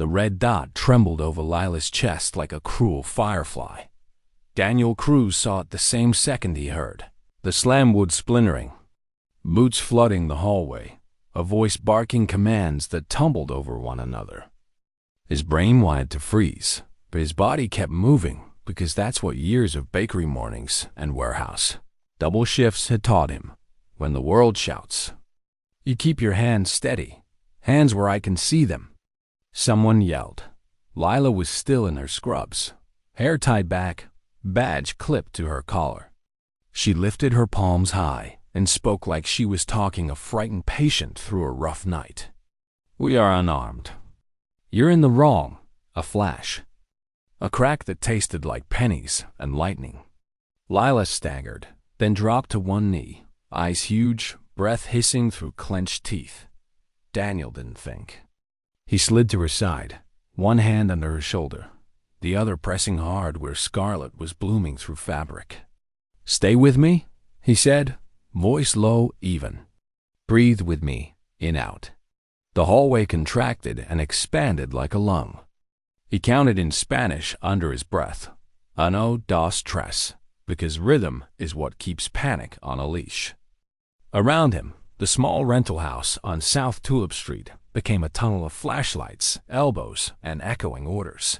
The red dot trembled over Lila's chest like a cruel firefly. Daniel Cruz saw it the same second he heard. The slam wood splintering, boots flooding the hallway, a voice barking commands that tumbled over one another. His brain wanted to freeze, but his body kept moving because that's what years of bakery mornings and warehouse double shifts had taught him. When the world shouts, you keep your hands steady, hands where I can see them. Someone yelled. Lila was still in her scrubs, hair tied back, badge clipped to her collar. She lifted her palms high and spoke like she was talking a frightened patient through a rough night. We are unarmed. You're in the wrong. A flash. A crack that tasted like pennies and lightning. Lila staggered, then dropped to one knee, eyes huge, breath hissing through clenched teeth. Daniel didn't think. He slid to her side, one hand under her shoulder, the other pressing hard where scarlet was blooming through fabric. Stay with me, he said, voice low, even. Breathe with me, in out. The hallway contracted and expanded like a lung. He counted in Spanish under his breath. Uno, dos, tres, because rhythm is what keeps panic on a leash. Around him, the small rental house on South Tulip Street became a tunnel of flashlights, elbows, and echoing orders.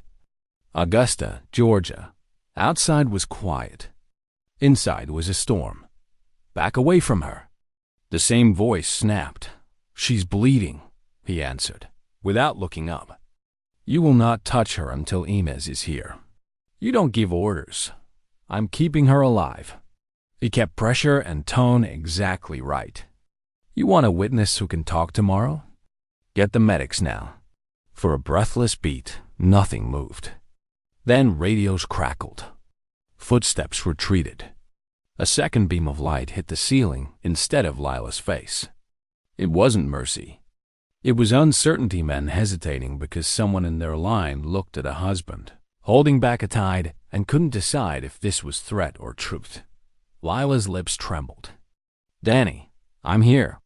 Augusta, Georgia. Outside was quiet. Inside was a storm. Back away from her. The same voice snapped. She's bleeding, he answered, without looking up. You will not touch her until Inez is here. You don't give orders. I'm keeping her alive. He kept pressure and tone exactly right. You want a witness who can talk tomorrow? Get the medics now. For a breathless beat, nothing moved. Then radios crackled. Footsteps retreated. A second beam of light hit the ceiling instead of Lila's face. It wasn't mercy. It was uncertainty men hesitating because someone in their line looked at a husband, holding back a tide, and couldn't decide if this was threat or truth. Lila's lips trembled. Danny, I'm here.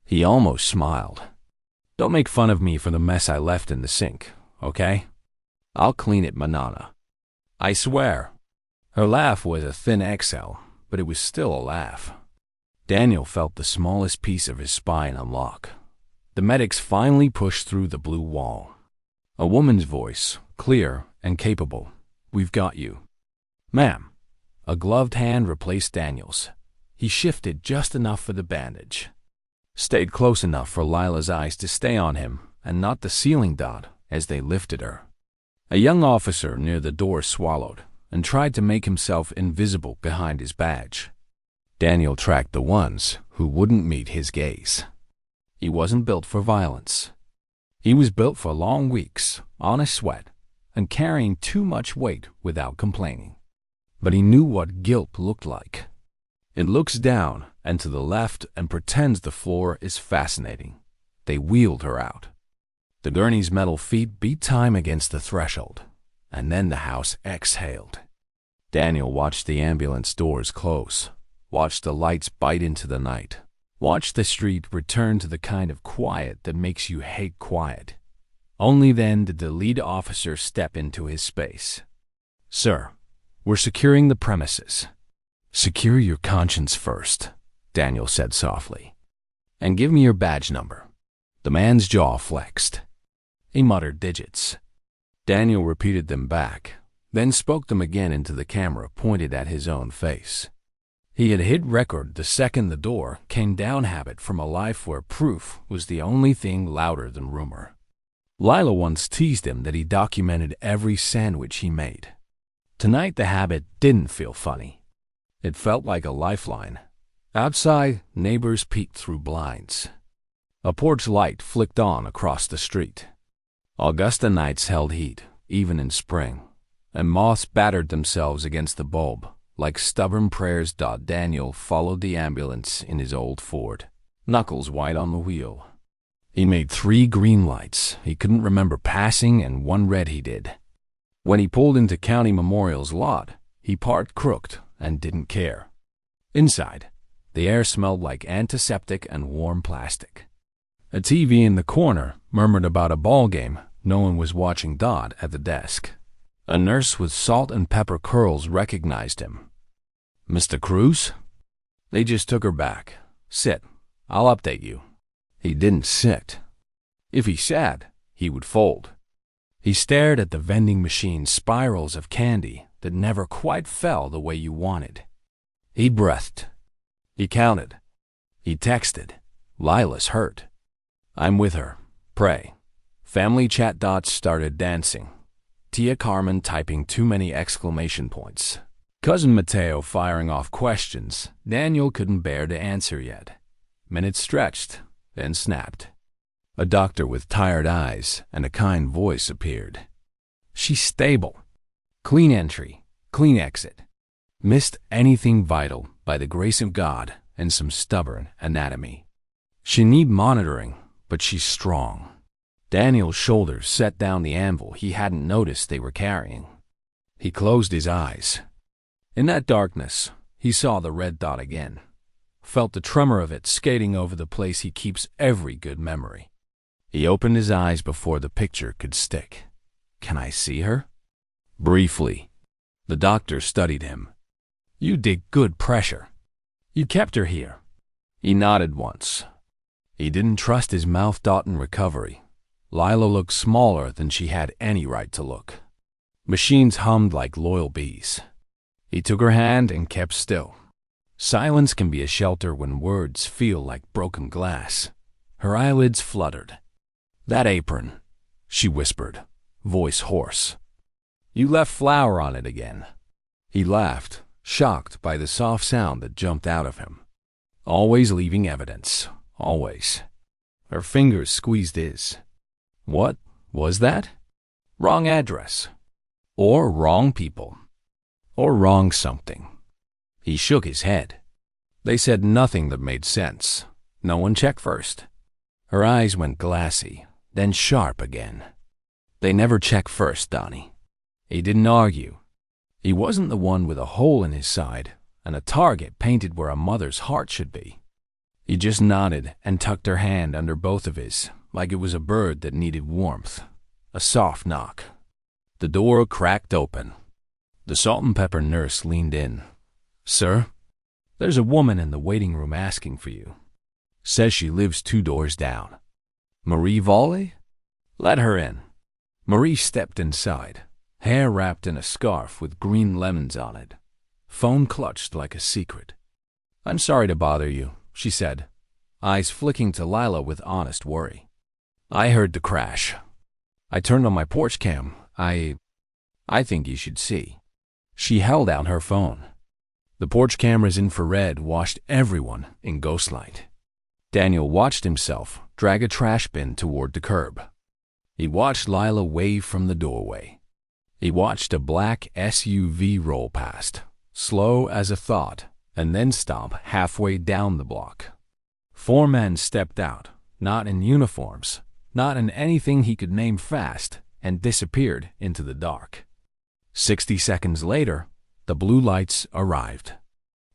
He almost smiled. Don't make fun of me for the mess I left in the sink, okay? I'll clean it, Manana. I swear. Her laugh was a thin exhale, but it was still a laugh. Daniel felt the smallest piece of his spine unlock. The medics finally pushed through the blue wall. A woman's voice, clear and capable. We've got you. Ma'am. A gloved hand replaced Daniel's. He shifted just enough for the bandage. Stayed close enough for Lila's eyes to stay on him and not the ceiling dot as they lifted her. A young officer near the door swallowed and tried to make himself invisible behind his badge. Daniel tracked the ones who wouldn't meet his gaze. He wasn't built for violence. He was built for long weeks, honest sweat, and carrying too much weight without complaining. But he knew what guilt looked like. It looks down and to the left and pretends the floor is fascinating. They wheeled her out. The gurney's metal feet beat time against the threshold, and then the house exhaled. Daniel watched the ambulance doors close, watched the lights bite into the night, watched the street return to the kind of quiet that makes you hate quiet. Only then did the lead officer step into his space. Sir, we're securing the premises. Secure your conscience first, Daniel said softly. And give me your badge number. The man's jaw flexed. He muttered digits. Daniel repeated them back, then spoke them again into the camera pointed at his own face. He had hit record the second the door came down habit from a life where proof was the only thing louder than rumor. Lila once teased him that he documented every sandwich he made. Tonight the habit didn't feel funny. It felt like a lifeline. Outside, neighbors peeked through blinds. A porch light flicked on across the street. Augusta nights held heat, even in spring, and moths battered themselves against the bulb like stubborn prayers. Daniel followed the ambulance in his old Ford, knuckles white on the wheel. He made 3 green lights he couldn't remember passing and 1 red he did. When he pulled into County Memorial's lot, he parked crooked and didn't care. Inside, the air smelled like antiseptic and warm plastic. A TV in the corner murmured about a ball game No one was watching Dot at the desk. A nurse with salt and pepper curls recognized him. "Mr. Cruz?" They just took her back. "Sit. I'll update you." He didn't sit. If he sat, he would fold. He stared at the vending machine spirals of candy that never quite fell the way you wanted. He breathed. He counted. He texted. "Lila's hurt. I'm with her. Pray." Family chat dots started dancing. Tia Carmen typing too many exclamation points. Cousin Mateo firing off questions Daniel couldn't bear to answer yet. Minutes stretched, then snapped. A doctor with tired eyes and a kind voice appeared. "She's stable. Clean entry, clean exit. Missed anything vital by the grace of God and some stubborn anatomy. She need monitoring, but she's strong." Daniel's shoulders set down the anvil he hadn't noticed they were carrying. He closed his eyes. In that darkness, he saw the red dot again. Felt the tremor of it skating over the place he keeps every good memory. He opened his eyes before the picture could stick. "Can I see her?" Briefly. The doctor studied him. "You did good pressure. You kept her here." He nodded once. He didn't trust his mouth dot in recovery. Lila looked smaller than she had any right to look. Machines hummed like loyal bees. He took her hand and kept still. Silence can be a shelter when words feel like broken glass. Her eyelids fluttered. "That apron," she whispered, voice hoarse. "You left flour on it again." He laughed, shocked by the soft sound that jumped out of him. Always leaving evidence, always. Her fingers squeezed his. What was that? Wrong address. Or wrong people. Or wrong something. He shook his head. They said nothing that made sense. No one checked first. Her eyes went glassy, then sharp again. They never check first, Donnie. He didn't argue. He wasn't the one with a hole in his side and a target painted where a mother's heart should be. He just nodded and tucked her hand under both of his, like it was a bird that needed warmth. A soft knock. The door cracked open. The salt and pepper nurse leaned in. "Sir, there's a woman in the waiting room asking for you. Says she lives 2 doors down." "Marie Volley?" "Let her in." Marie stepped inside, hair wrapped in a scarf with green lemons on it. Phone clutched like a secret. "I'm sorry to bother you," she said, eyes flicking to Lila with honest worry. "I heard the crash. I turned on my porch cam. I think you should see." She held out her phone. The porch camera's infrared washed everyone in ghostlight. Daniel watched himself drag a trash bin toward the curb. He watched Lila wave from the doorway. He watched a black SUV roll past, slow as a thought, and then stop halfway down the block. 4 men stepped out, not in uniforms, not in anything he could name fast, and disappeared into the dark. 60 seconds later, the blue lights arrived.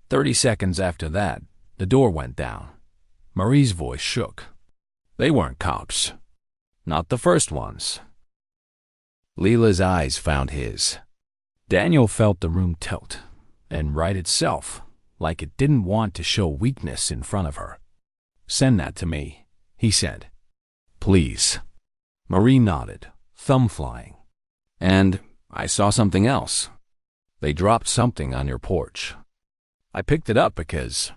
30 seconds after that, the door went down. Marie's voice shook. They weren't cops. Not the first ones. Lila's eyes found his. Daniel felt the room tilt, and right itself, like it didn't want to show weakness in front of her. "Send that to me," he said. "Please." Marie nodded, thumb flying. "And I saw something else. They dropped something on your porch. I picked it up because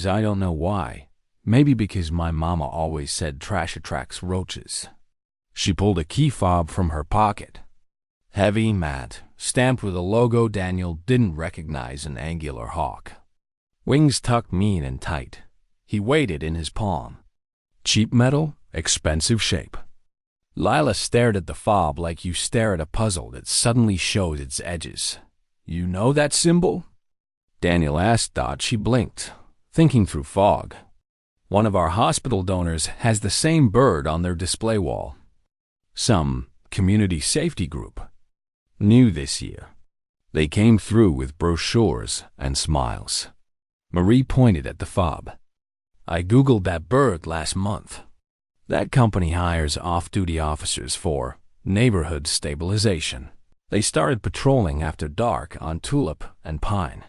I don't know why. Maybe because my mama always said trash attracts roaches." She pulled a key fob from her pocket. Heavy, matte, stamped with a logo Daniel didn't recognize an angular hawk. Wings tucked mean and tight. He weighed it in his palm. Cheap metal, expensive shape. Lila stared at the fob like you stare at a puzzle that suddenly shows its edges. "You know that symbol?" Daniel asked. She blinked, thinking through fog. "One of our hospital donors has the same bird on their display wall. Some community safety group. New this year. They came through with brochures and smiles." Marie pointed at the fob. "I Googled that bird last month. That company hires off-duty officers for neighborhood stabilization. They started patrolling after dark on Tulip and Pine.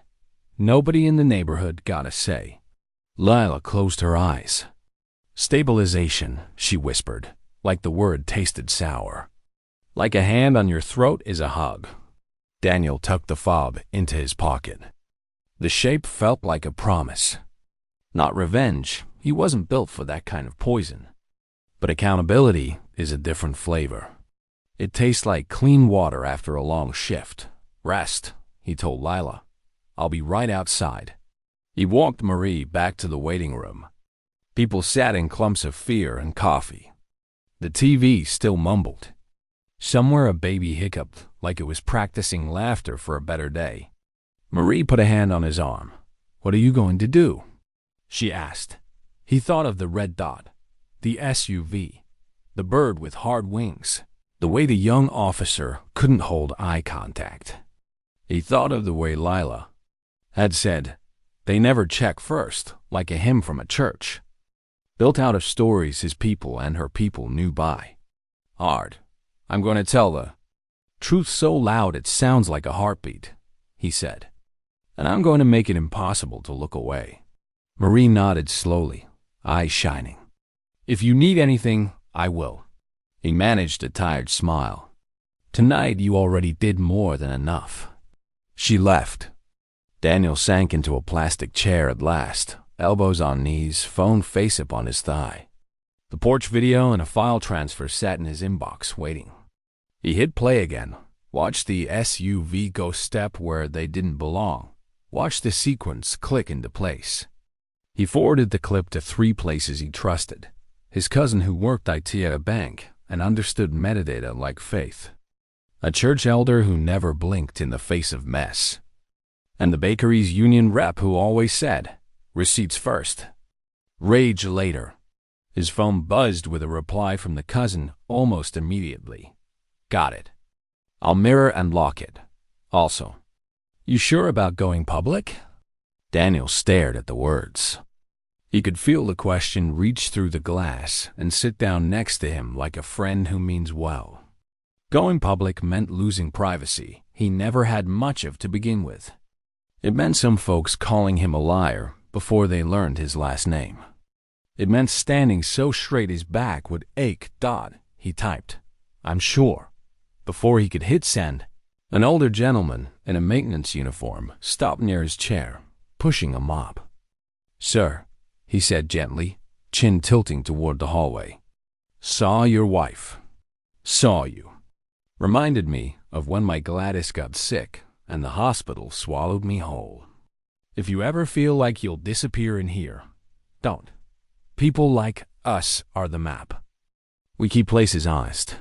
Nobody in the neighborhood got a say. Lila closed her eyes. Stabilization, she whispered, like the word tasted sour. Like a hand on your throat is a hug. Daniel tucked the fob into his pocket. The shape felt like a promise. Not revenge, he wasn't built for that kind of poison. But accountability is a different flavor. It tastes like clean water after a long shift. Rest, he told Lila. I'll be right outside. He walked Marie back to the waiting room. People sat in clumps of fear and coffee. The TV still mumbled. Somewhere a baby hiccuped like it was practicing laughter for a better day. Marie put a hand on his arm. What are you going to do? She asked. He thought of the red dot, the SUV, the bird with hard wings, the way the young officer couldn't hold eye contact. He thought of the way Lila had said, they never check first, like a hymn from a church. Built out of stories his people and her people knew by. Hard. I'm going to tell the truth so loud it sounds like a heartbeat, he said. And I'm going to make it impossible to look away. Marie nodded slowly, eyes shining. If you need anything, I will. He managed a tired smile. Tonight you already did more than enough. She left. Daniel sank into a plastic chair at last, elbows on knees, phone face up on his thigh. The porch video and a file transfer sat in his inbox, waiting. He hit play again, watched the SUV go step where they didn't belong, watched the sequence click into place. He forwarded the clip to 3 places he trusted. His cousin who worked IT at a bank and understood metadata like faith. A church elder who never blinked in the face of mess. And the bakery's union rep who always said, receipts first. Rage later. His phone buzzed with a reply from the cousin almost immediately. Got it. I'll mirror and lock it. Also, you sure about going public? Daniel stared at the words. He could feel the question reach through the glass and sit down next to him like a friend who means well. Going public meant losing privacy he never had much of to begin with. It meant some folks calling him a liar before they learned his last name. It meant standing so straight his back would ache. He typed, I'm sure. Before he could hit send, an older gentleman in a maintenance uniform stopped near his chair, pushing a mop. Sir, he said gently, chin tilting toward the hallway. Saw your wife. Saw you. Reminded me of when my Gladys got sick and the hospital swallowed me whole. If you ever feel like you'll disappear in here, don't. People like us are the map. We keep places honest.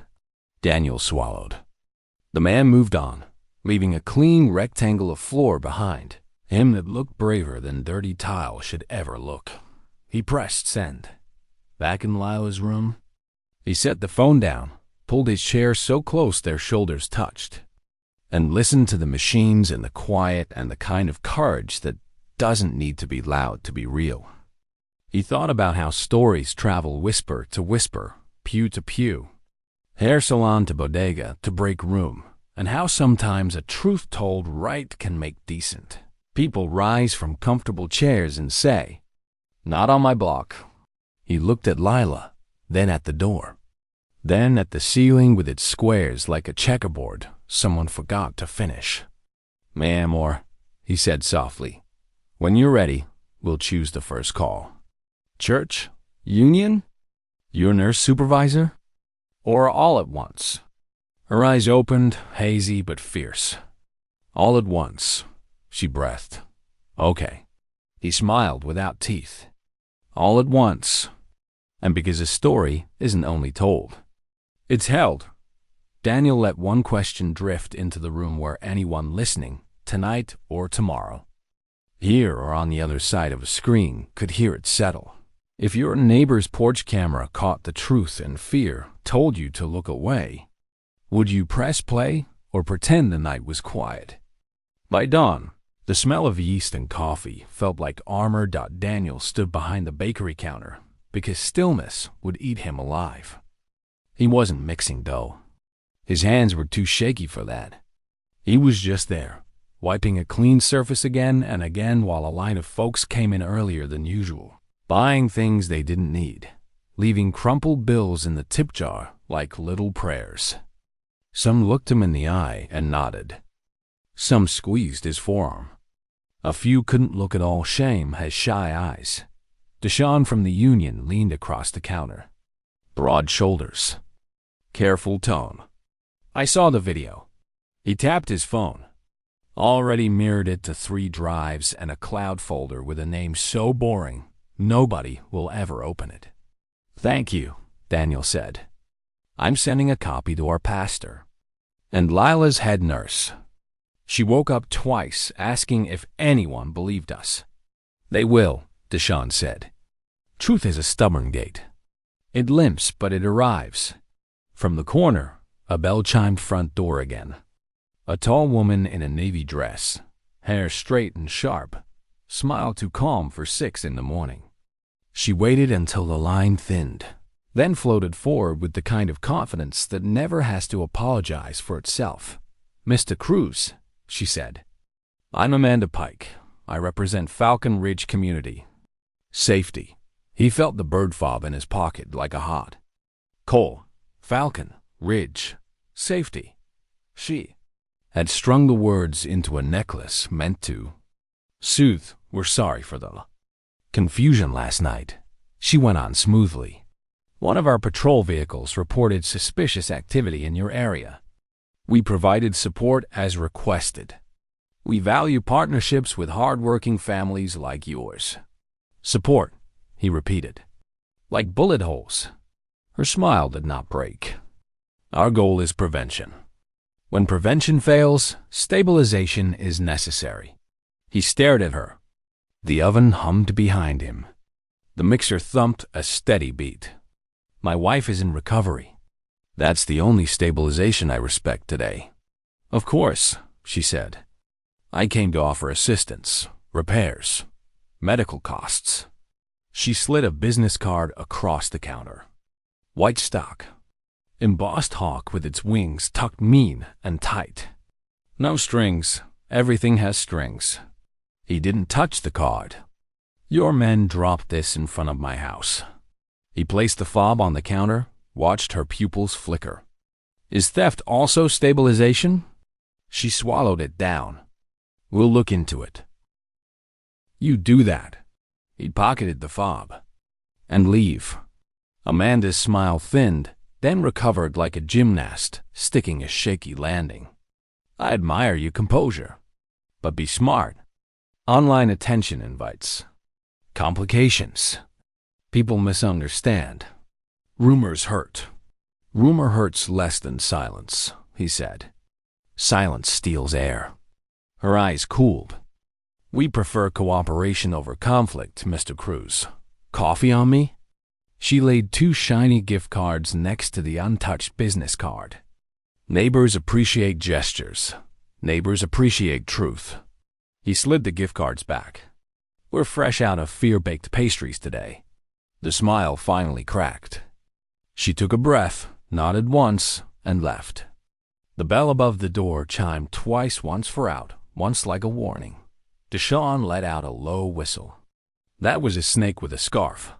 Daniel swallowed. The man moved on, leaving a clean rectangle of floor behind him that looked braver than dirty tile should ever look. He pressed send. Back in Lila's room, he set the phone down, pulled his chair so close their shoulders touched, and listened to the machines and the quiet and the kind of courage that doesn't need to be loud to be real. He thought about how stories travel whisper to whisper, pew to pew, hair salon to bodega to break room, and how sometimes a truth told right can make decent. People rise from comfortable chairs and say, not on my block. He looked at Lila, then at the door, then at the ceiling with its squares like a checkerboard someone forgot to finish. Ma'am, or, he said softly, when you're ready, we'll choose the first call. Church? Union? Your nurse supervisor? Or all at once? Her eyes opened, hazy but fierce. All at once, she breathed. Okay. He smiled without teeth. All at once. And because a story isn't only told, it's held. Daniel let one question drift into the room where anyone listening, tonight or tomorrow, here or on the other side of a screen, could hear it settle. If your neighbor's porch camera caught the truth and fear told you to look away, would you press play or pretend the night was quiet? By dawn, the smell of yeast and coffee felt like armor. Daniel stood behind the bakery counter, because stillness would eat him alive. He wasn't mixing dough. His hands were too shaky for that. He was just there, wiping a clean surface again and again while a line of folks came in earlier than usual, buying things they didn't need, leaving crumpled bills in the tip jar like little prayers. Some looked him in the eye and nodded. Some squeezed his forearm. A few couldn't look at all, shame has shy eyes. Deshaun from the union leaned across the counter. Broad shoulders. Careful tone. I saw the video. He tapped his phone. Already mirrored it to 3 drives and a cloud folder with a name so boring, nobody will ever open it. Thank you, Daniel said. I'm sending a copy to our pastor. And Lila's head nurse. She woke up twice asking if anyone believed us. They will, Deshaun said. Truth is a stubborn gate. It limps, but it arrives. From the corner, a bell chimed front door again. A tall woman in a navy dress, hair straight and sharp, smiled too calm for 6 in the morning. She waited until the line thinned, then floated forward with the kind of confidence that never has to apologize for itself. Mr. Cruz, she said. I'm Amanda Pike. I represent Falcon Ridge Community. Safety. He felt the bird fob in his pocket like a hot coal. Falcon, Ridge, safety. She had strung the words into a necklace meant to soothe. We're sorry for the confusion last night. She went on smoothly. One of our patrol vehicles reported suspicious activity in your area. We provided support as requested. We value partnerships with hard-working families like yours. Support, he repeated. Like bullet holes. Her smile did not break. Our goal is prevention. When prevention fails, stabilization is necessary. He stared at her. The oven hummed behind him. The mixer thumped a steady beat. My wife is in recovery. That's the only stabilization I respect today. Of course, she said. I came to offer assistance, repairs, medical costs. She slid a business card across the counter. White stock. Embossed hawk with its wings tucked mean and tight. No strings. Everything has strings. He didn't touch the card. Your men dropped this in front of my house. He placed the fob on the counter, watched her pupils flicker. Is theft also stabilization? She swallowed it down. We'll look into it. You do that. He pocketed the fob. And leave. Amanda's smile thinned, then recovered like a gymnast, sticking a shaky landing. I admire your composure. But be smart. Online attention invites complications. People misunderstand. Rumors hurt. Rumor hurts less than silence, he said. Silence steals air. Her eyes cooled. We prefer cooperation over conflict, Mr. Cruz. Coffee on me? She laid 2 shiny gift cards next to the untouched business card. Neighbors appreciate gestures. Neighbors appreciate truth. He slid the gift cards back. We're fresh out of fear-baked pastries today. The smile finally cracked. She took a breath, nodded once, and left. The bell above the door chimed twice, once for out, once like a warning. Deshaun let out a low whistle. That was a snake with a scarf.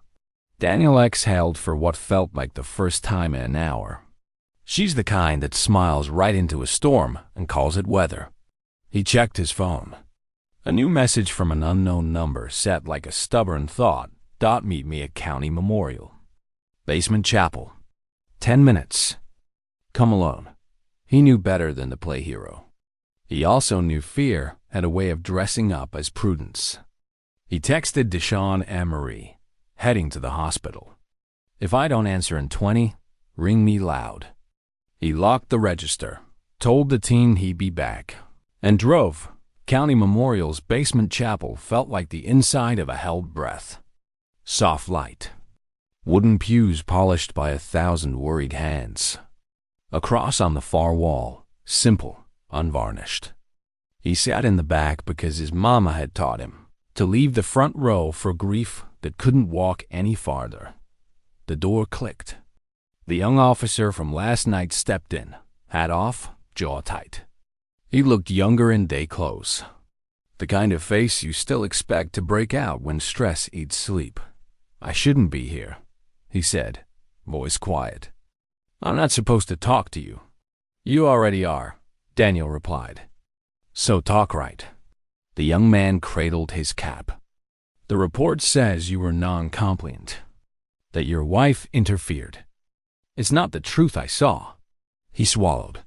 Daniel exhaled for what felt like the first time in an hour. She's the kind that smiles right into a storm and calls it weather. He checked his phone. A new message from an unknown number sat like a stubborn thought. Meet me at County Memorial. Basement Chapel. 10 minutes. Come alone. He knew better than to play hero. He also knew fear had a way of dressing up as prudence. He texted Deshaun and Marie, heading to the hospital. If I don't answer in 20, ring me loud. He locked the register, told the teen he'd be back, and drove. County Memorial's basement chapel felt like the inside of a held breath. Soft light. Wooden pews polished by 1,000 worried hands. A cross on the far wall, simple, unvarnished. He sat in the back because his mama had taught him to leave the front row for grief that couldn't walk any farther. The door clicked. The young officer from last night stepped in, hat off, jaw tight. He looked younger in day clothes. The kind of face you still expect to break out when stress eats sleep. "I shouldn't be here," he said, voice quiet. "I'm not supposed to talk to you." "You already are," Daniel replied. "So talk right." The young man cradled his cap. "The report says you were non-compliant, that your wife interfered. It's not the truth I saw." He swallowed.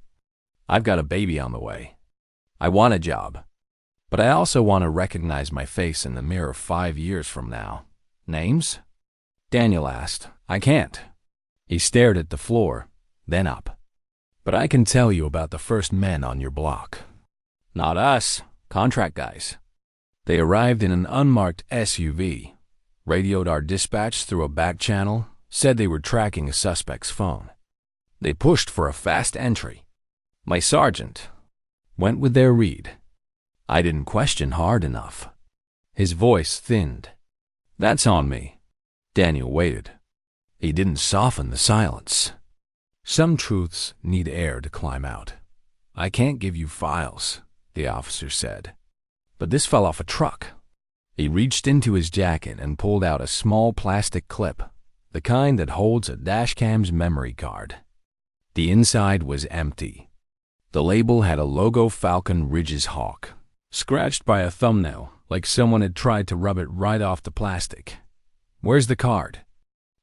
"I've got a baby on the way. I want a job. But I also want to recognize my face in the mirror 5 years from now." "Names?" Daniel asked. "I can't." He stared at the floor, then up. "But I can tell you about the first men on your block." "Not us, contract guys." They arrived in an unmarked SUV, radioed our dispatch through a back channel, said they were tracking a suspect's phone. They pushed for a fast entry. My sergeant went with their read. I didn't question hard enough. His voice thinned. "That's on me." Daniel waited. He didn't soften the silence. "Some truths need air to climb out. I can't give you files," the officer said. "But this fell off a truck." He reached into his jacket and pulled out a small plastic clip, the kind that holds a dashcam's memory card. The inside was empty. The label had a logo Falcon Ridge's hawk, scratched by a thumbnail like someone had tried to rub it right off the plastic. "Where's the card?"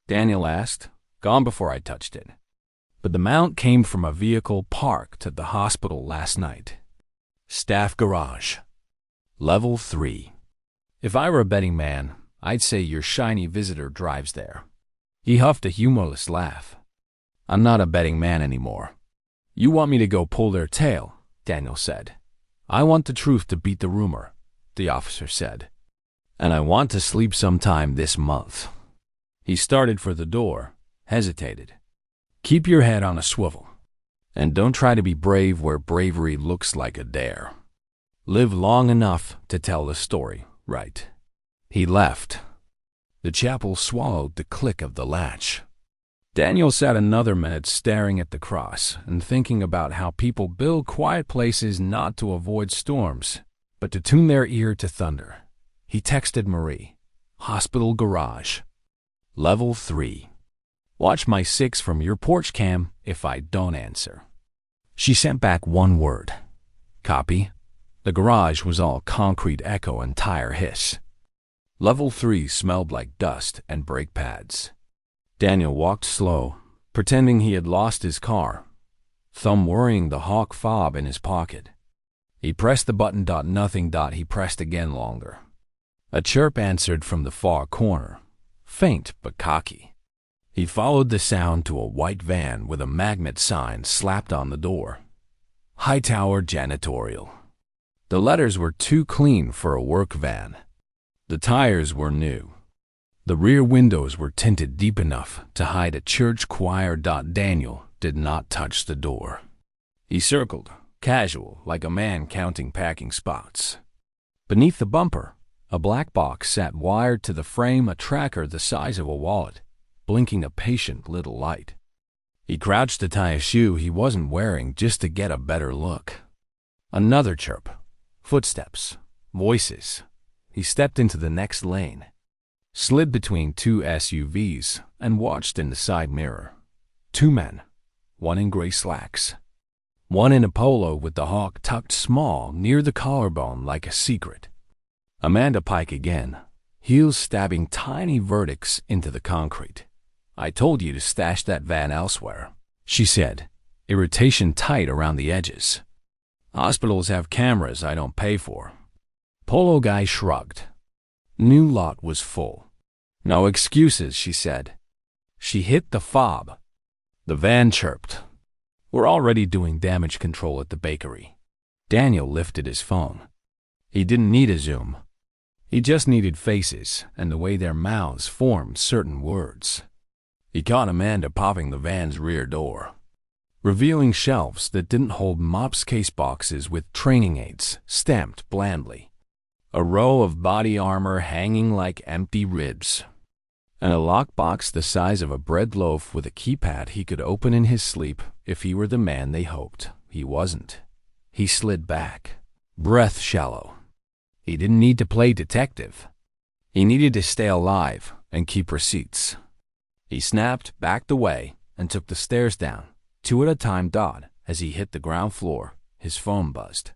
Daniel asked. "Gone before I touched it." But the mount came from a vehicle parked at the hospital last night. Staff garage. Level 3. "If I were a betting man, I'd say your shiny visitor drives there." He huffed a humorless laugh. "I'm not a betting man anymore." "You want me to go pull their tail," Daniel said. "I want the truth to beat the rumor," the officer said. "And I want to sleep sometime this month." He started for the door, hesitated. "Keep your head on a swivel. And don't try to be brave where bravery looks like a dare. Live long enough to tell the story, right?" He left. The chapel swallowed the click of the latch. Daniel sat another minute staring at the cross and thinking about how people build quiet places not to avoid storms, but to tune their ear to thunder. He texted Marie. "Hospital garage. Level 3. Watch my 6 from your porch cam if I don't answer." She sent back one word. "Copy." The garage was all concrete echo and tire hiss. Level 3 smelled like dust and brake pads. Daniel walked slow, pretending he had lost his car, thumb worrying the hawk fob in his pocket. He pressed the button. Nothing. He pressed again longer. A chirp answered from the far corner, faint but cocky. He followed the sound to a white van with a magnet sign slapped on the door. Hightower Janitorial. The letters were too clean for a work van. The tires were new. The rear windows were tinted deep enough to hide a church choir. Daniel did not touch the door. He circled, casual, like a man counting parking spots. Beneath the bumper, a black box sat wired to the frame, a tracker the size of a wallet, blinking a patient little light. He crouched to tie a shoe he wasn't wearing just to get a better look. Another chirp. Footsteps. Voices. He stepped into the next lane, slid between 2 SUVs, and watched in the side mirror. 2 men, one in gray slacks, one in a polo with the hawk tucked small near the collarbone like a secret. Amanda Pike again, heels stabbing tiny verdicts into the concrete. "I told you to stash that van elsewhere," she said, irritation tight around the edges. "Hospitals have cameras I don't pay for." Polo guy shrugged. New lot was full. "No excuses," she said. She hit the fob. The van chirped. "We're already doing damage control at the bakery." Daniel lifted his phone. He didn't need a zoom. He just needed faces and the way their mouths formed certain words. He caught Amanda popping the van's rear door, revealing shelves that didn't hold mops, case boxes with training aids stamped blandly. A row of body armor hanging like empty ribs. and a lockbox the size of a bread loaf with a keypad he could open in his sleep if he were the man they hoped he wasn't. He slid back, breath shallow. He didn't need to play detective. He needed to stay alive and keep receipts. He snapped, backed away, and took the stairs down, 2 at a time. As he hit the ground floor, his phone buzzed.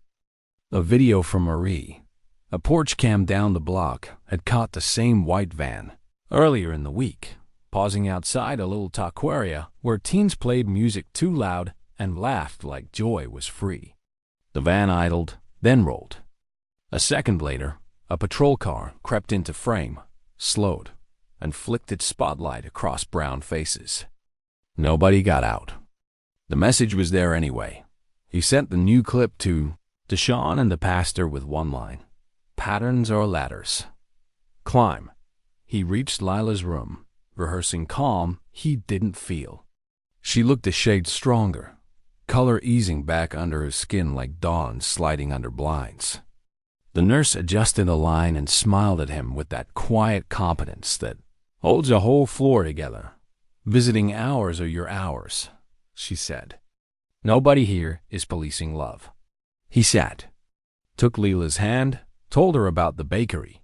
A video from Marie, a porch cam down the block, had caught the same white van earlier in the week, pausing outside a little taqueria where teens played music too loud and laughed like joy was free. The van idled, then rolled. A second later, a patrol car crept into frame, slowed, and flicked its spotlight across brown faces. Nobody got out. The message was there anyway. He sent the new clip to Deshaun and the pastor with one line: patterns or ladders. Climb. He reached Lila's room, rehearsing calm he didn't feel. She looked a shade stronger, color easing back under her skin like dawn sliding under blinds. The nurse adjusted a line and smiled at him with that quiet competence that holds a whole floor together. Visiting hours are your hours, she said. Nobody here is policing love. He sat, took Lila's hand, told her about the bakery,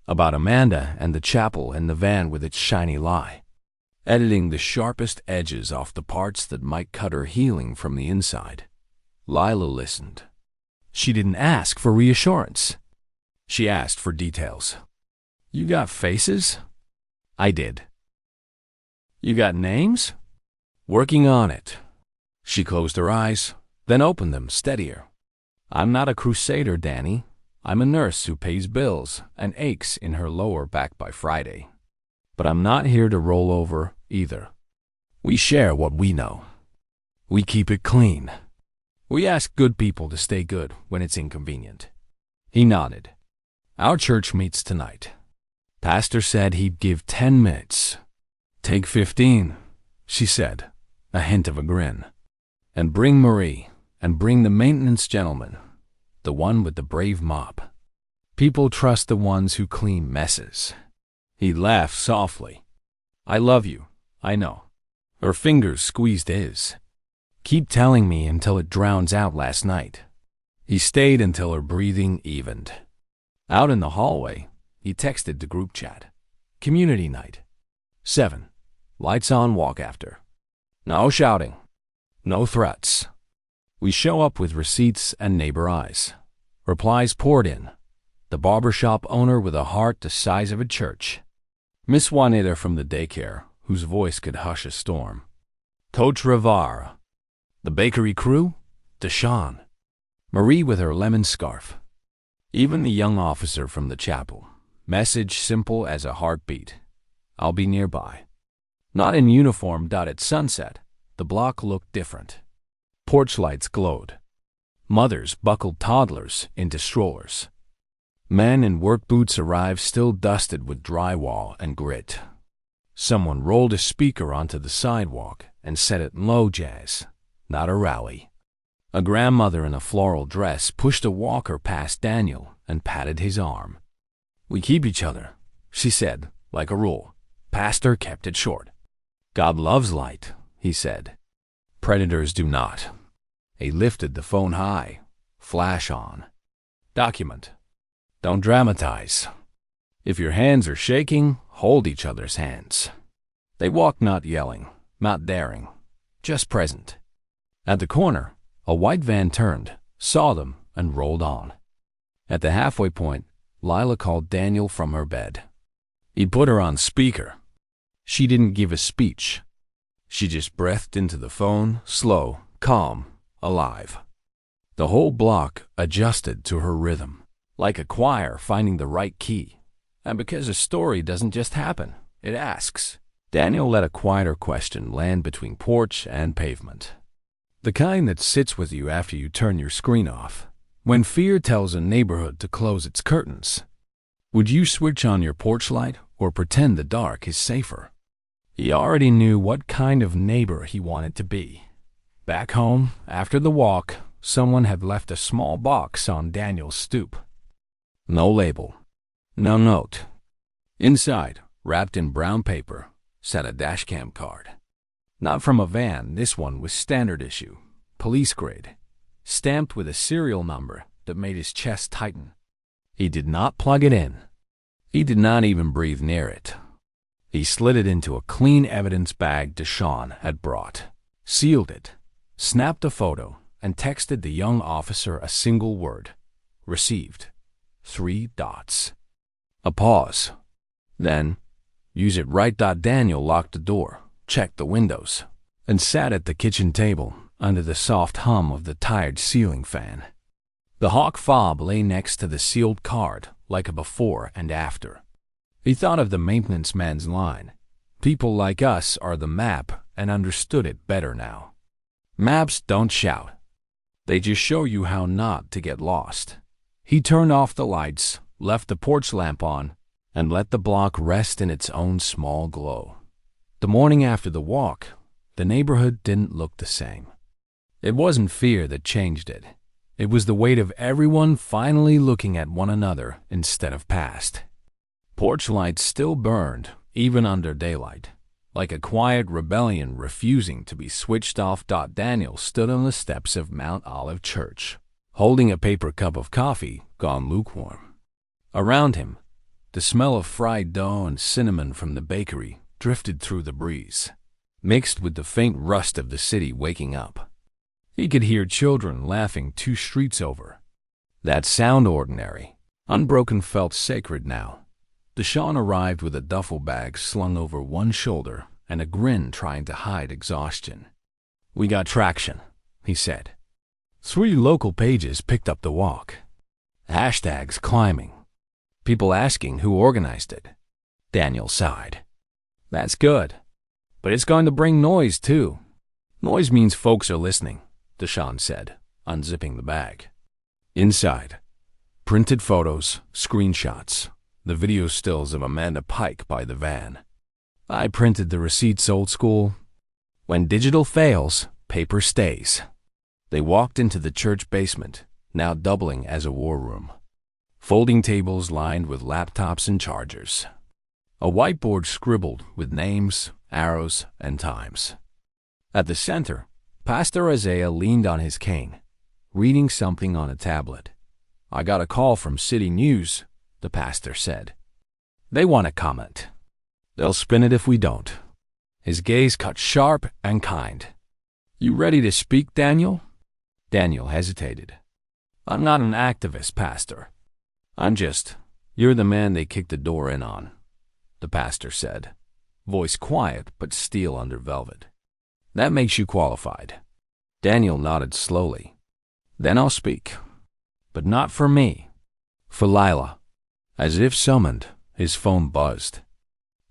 about Amanda and the chapel and the van with its shiny lie, editing the sharpest edges off the parts that might cut her healing from the inside. Lila listened. She didn't ask for reassurance. She asked for details. You got faces? I did. You got names? Working on it. She closed her eyes, then opened them steadier. I'm not a crusader, Danny. I'm a nurse who pays bills and aches in her lower back by Friday. But I'm not here to roll over either. We share what we know. We keep it clean. We ask good people to stay good when it's inconvenient. He nodded. Our church meets tonight. Pastor said he'd give 10 minutes. Take 15, she said, a hint of a grin. And bring Marie, and bring the maintenance gentleman, the one with the brave mop. People trust the ones who clean messes. He laughed softly. I love you, I know. Her fingers squeezed his. Keep telling me until it drowns out last night. He stayed until her breathing evened. Out in the hallway, he texted the group chat. Community night. 7. Lights on, walk after. No shouting. No threats. We show up with receipts and neighbor eyes. Replies poured in. The barbershop owner with a heart the size of a church. Miss Juanita from the daycare, whose voice could hush a storm. Coach Rivara. The bakery crew? Deshaun. Marie with her lemon scarf. Even the young officer from the chapel. Message simple as a heartbeat. I'll be nearby. Not in uniform. At sunset, the block looked different. Porch lights glowed. Mothers buckled toddlers into strollers. Men in work boots arrived still dusted with drywall and grit. Someone rolled a speaker onto the sidewalk and set it in low jazz, not a rally. A grandmother in a floral dress pushed a walker past Daniel and patted his arm. We keep each other, she said, like a rule. Pastor kept it short. God loves light, he said. Predators do not. He lifted the phone high. Flash on. Document. Don't dramatize. If your hands are shaking, hold each other's hands. They walked not yelling, not daring, just present. At the corner, a white van turned, saw them, and rolled on. At the halfway point, Lila called Daniel from her bed. He put her on speaker. She didn't give a speech. She just breathed into the phone, slow, calm, alive. The whole block adjusted to her rhythm, like a choir finding the right key. And because a story doesn't just happen, it asks. Daniel let a quieter question land between porch and pavement. The kind that sits with you after you turn your screen off. When fear tells a neighborhood to close its curtains, would you switch on your porch light or pretend the dark is safer? He already knew what kind of neighbor he wanted to be. Back home, after the walk, someone had left a small box on Daniel's stoop. No label. No note. Inside, Wrapped in brown paper sat a dashcam card. Not from a van, this one was standard issue, police grade, stamped with a serial number that made his chest tighten. He did not plug it in. He did not even breathe near it. He slid it into a clean evidence bag Deshawn had brought, sealed it, snapped a photo, and texted the young officer a single word. Received. 3 dots. A pause. Then, use it right. Daniel locked the door, checked the windows, and sat at the kitchen table under the soft hum of the tired ceiling fan. The hawk fob lay next to the sealed card like a before and after. He thought of the maintenance man's line. People like us are the map, and understood it better now. Maps don't shout. They just show you how not to get lost. He turned off the lights, left the porch lamp on, and let the block rest in its own small glow. The morning after the walk, the neighborhood didn't look the same. It wasn't fear that changed it. It was the weight of everyone finally looking at one another instead of past. Porch lights still burned, even under daylight, like a quiet rebellion refusing to be switched off. Daniel stood on the steps of Mount Olive Church, holding a paper cup of coffee gone lukewarm. Around him, the smell of fried dough and cinnamon from the bakery drifted through the breeze, mixed with the faint rust of the city waking up. He could hear children laughing 2 streets over. That sound ordinary, unbroken, felt sacred now. Deshawn arrived with a duffel bag slung over one shoulder and a grin trying to hide exhaustion. "We got traction," he said. 3 local pages picked up the walk. Hashtags climbing. People asking who organized it. Daniel sighed. "That's good. But it's going to bring noise, too." "Noise means folks are listening," Deshawn said, unzipping the bag. Inside, printed photos, screenshots, the video stills of Amanda Pike by the van. "I printed the receipts old school. When digital fails, paper stays." They walked into the church basement, now doubling as a war room. Folding tables lined with laptops and chargers. A whiteboard scribbled with names, arrows, and times. At the center, Pastor Isaiah leaned on his cane, reading something on a tablet. "I got a call from City News," the pastor said. "They want a comment. They'll spin it if we don't." His gaze cut sharp and kind. "You ready to speak, Daniel?" Daniel hesitated. "I'm not an activist, Pastor. You're the man they kicked the door in on," the pastor said, voice quiet but steel under velvet. "That makes you qualified." Daniel nodded slowly. "Then I'll speak. But not for me. For Lila." As if summoned, his phone buzzed.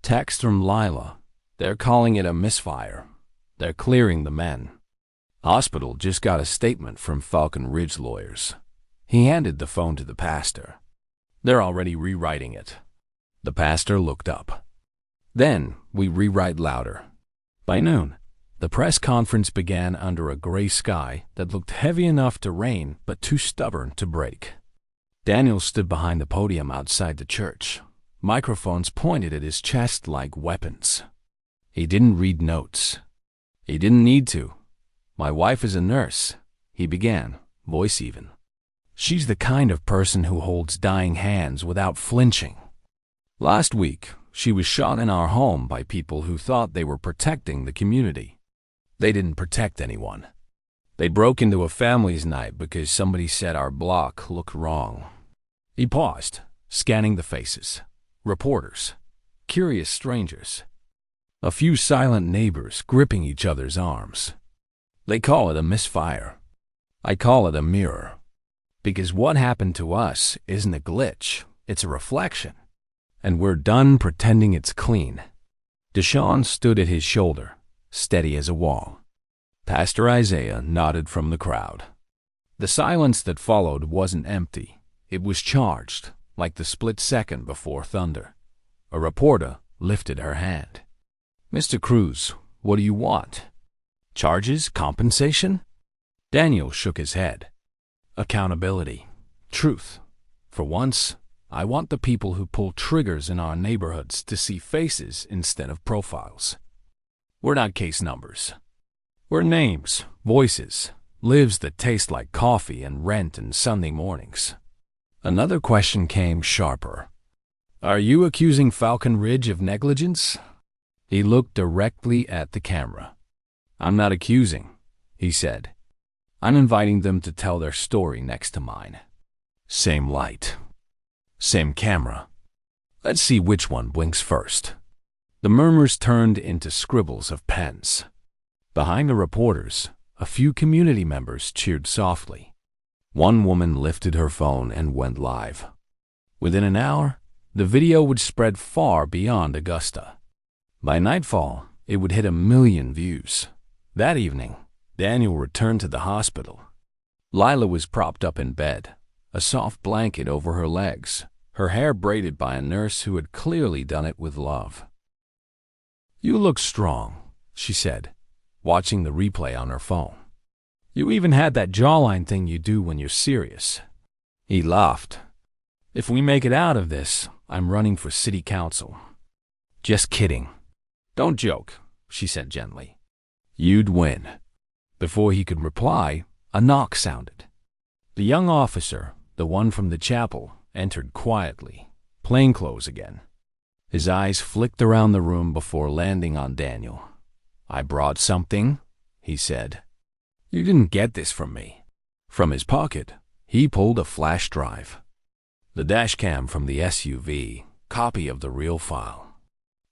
Text from Lila. "They're calling it a misfire. They're clearing the men. Hospital just got a statement from Falcon Ridge lawyers." He handed the phone to the pastor. "They're already rewriting it." The pastor looked up. "Then we rewrite louder." By noon, the press conference began under a gray sky that looked heavy enough to rain but too stubborn to break. Daniel stood behind the podium outside the church, microphones pointed at his chest like weapons. He didn't read notes. He didn't need to. "My wife is a nurse," he began, voice even. "She's the kind of person who holds dying hands without flinching. Last week, she was shot in our home by people who thought they were protecting the community. They didn't protect anyone. They broke into a family's night because somebody said our block looked wrong." He paused, scanning the faces. Reporters, curious strangers, a few silent neighbors gripping each other's arms. "They call it a misfire. I call it a mirror. Because what happened to us isn't a glitch, it's a reflection. And we're done pretending it's clean." Deshawn stood at his shoulder, steady as a wall. Pastor Isaiah nodded from the crowd. The silence that followed wasn't empty. It was charged, like the split second before thunder. A reporter lifted her hand. "Mr. Cruz, what do you want? Charges? Compensation?" Daniel shook his head. "Accountability. Truth. For once, I want the people who pull triggers in our neighborhoods to see faces instead of profiles. We're not case numbers. We're names, voices, lives that taste like coffee and rent and Sunday mornings. Another question came sharper. Are you accusing Falcon Ridge of negligence? He looked directly at the camera. I'm not accusing, he said. I'm inviting them to tell their story next to mine. Same light. Same camera. Let's see which one blinks first. The murmurs turned into scribbles of pens. Behind the reporters, a few community members cheered softly. One woman lifted her phone and went live. Within an hour, the video would spread far beyond Augusta. By nightfall, it would hit 1 million views. That evening, Daniel returned to the hospital. Lila was propped up in bed, a soft blanket over her legs, her hair braided by a nurse who had clearly done it with love. You look strong, she said, watching the replay on her phone. You even had that jawline thing you do when you're serious. He laughed. If we make it out of this, I'm running for city council. Just kidding. Don't joke, she said gently. You'd win. Before he could reply, a knock sounded. The young officer, the one from the chapel, entered quietly, plainclothes again. His eyes flicked around the room before landing on Daniel. I brought something, he said. You didn't get this from me. From his pocket, he pulled a flash drive. The dashcam from the SUV, copy of the real file.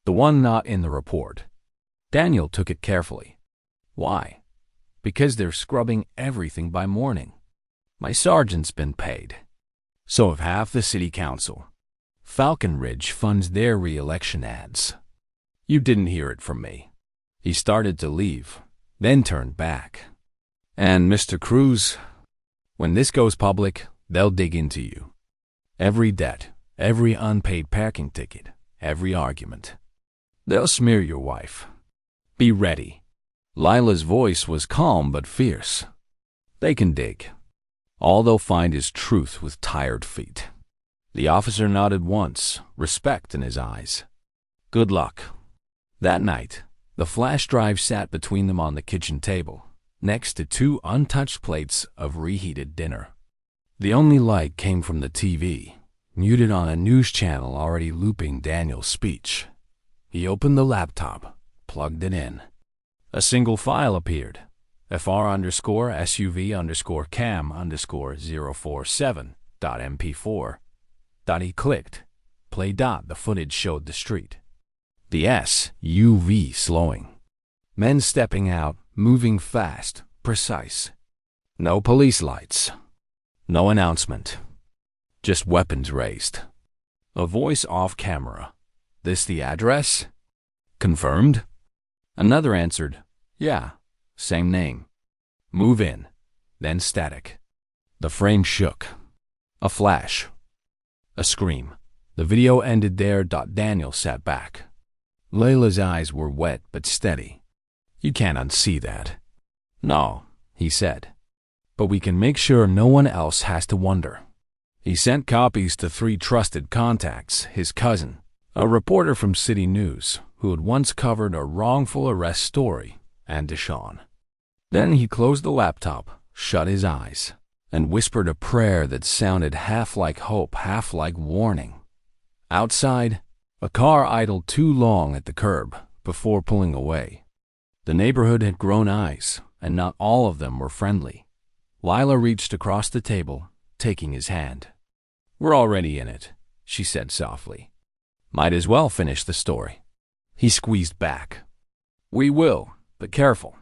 The one not in the report. Daniel took it carefully. Why? Because they're scrubbing everything by morning. My sergeant's been paid. So have half the city council. Falcon Ridge funds their re-election ads. You didn't hear it from me. He started to leave, then turned back. And Mr. Cruz, when this goes public, they'll dig into you. Every debt, every unpaid parking ticket, every argument. They'll smear your wife. Be ready. Lila's voice was calm but fierce. They can dig. All they'll find is truth with tired feet. The officer nodded once, respect in his eyes. Good luck. That night, the flash drive sat between them on the kitchen table, next to 2 untouched plates of reheated dinner. The only light came from the TV, muted on a news channel already looping Daniel's speech. He opened the laptop, plugged it in. A single file appeared, fr_suv_cam_047.mp4. He clicked. Play. The footage showed the street. The SUV slowing. Men stepping out, moving fast, precise. No police lights. No announcement. Just weapons raised. A voice off camera. This the address? Confirmed? Another answered, yeah, same name. Move in. Then static. The frame shook. A flash. A scream. The video ended there. Daniel sat back. Layla's eyes were wet but steady. You can't unsee that. No, he said. But we can make sure no one else has to wonder. He sent copies to 3 trusted contacts, his cousin, a reporter from City News who had once covered a wrongful arrest story, and Deshawn. Then he closed the laptop, shut his eyes, and whispered a prayer that sounded half like hope, half like warning. Outside, a car idled too long at the curb before pulling away. The neighborhood had grown eyes, and not all of them were friendly. Lila reached across the table, taking his hand. We're already in it, she said softly. Might as well finish the story. He squeezed back. We will, but careful.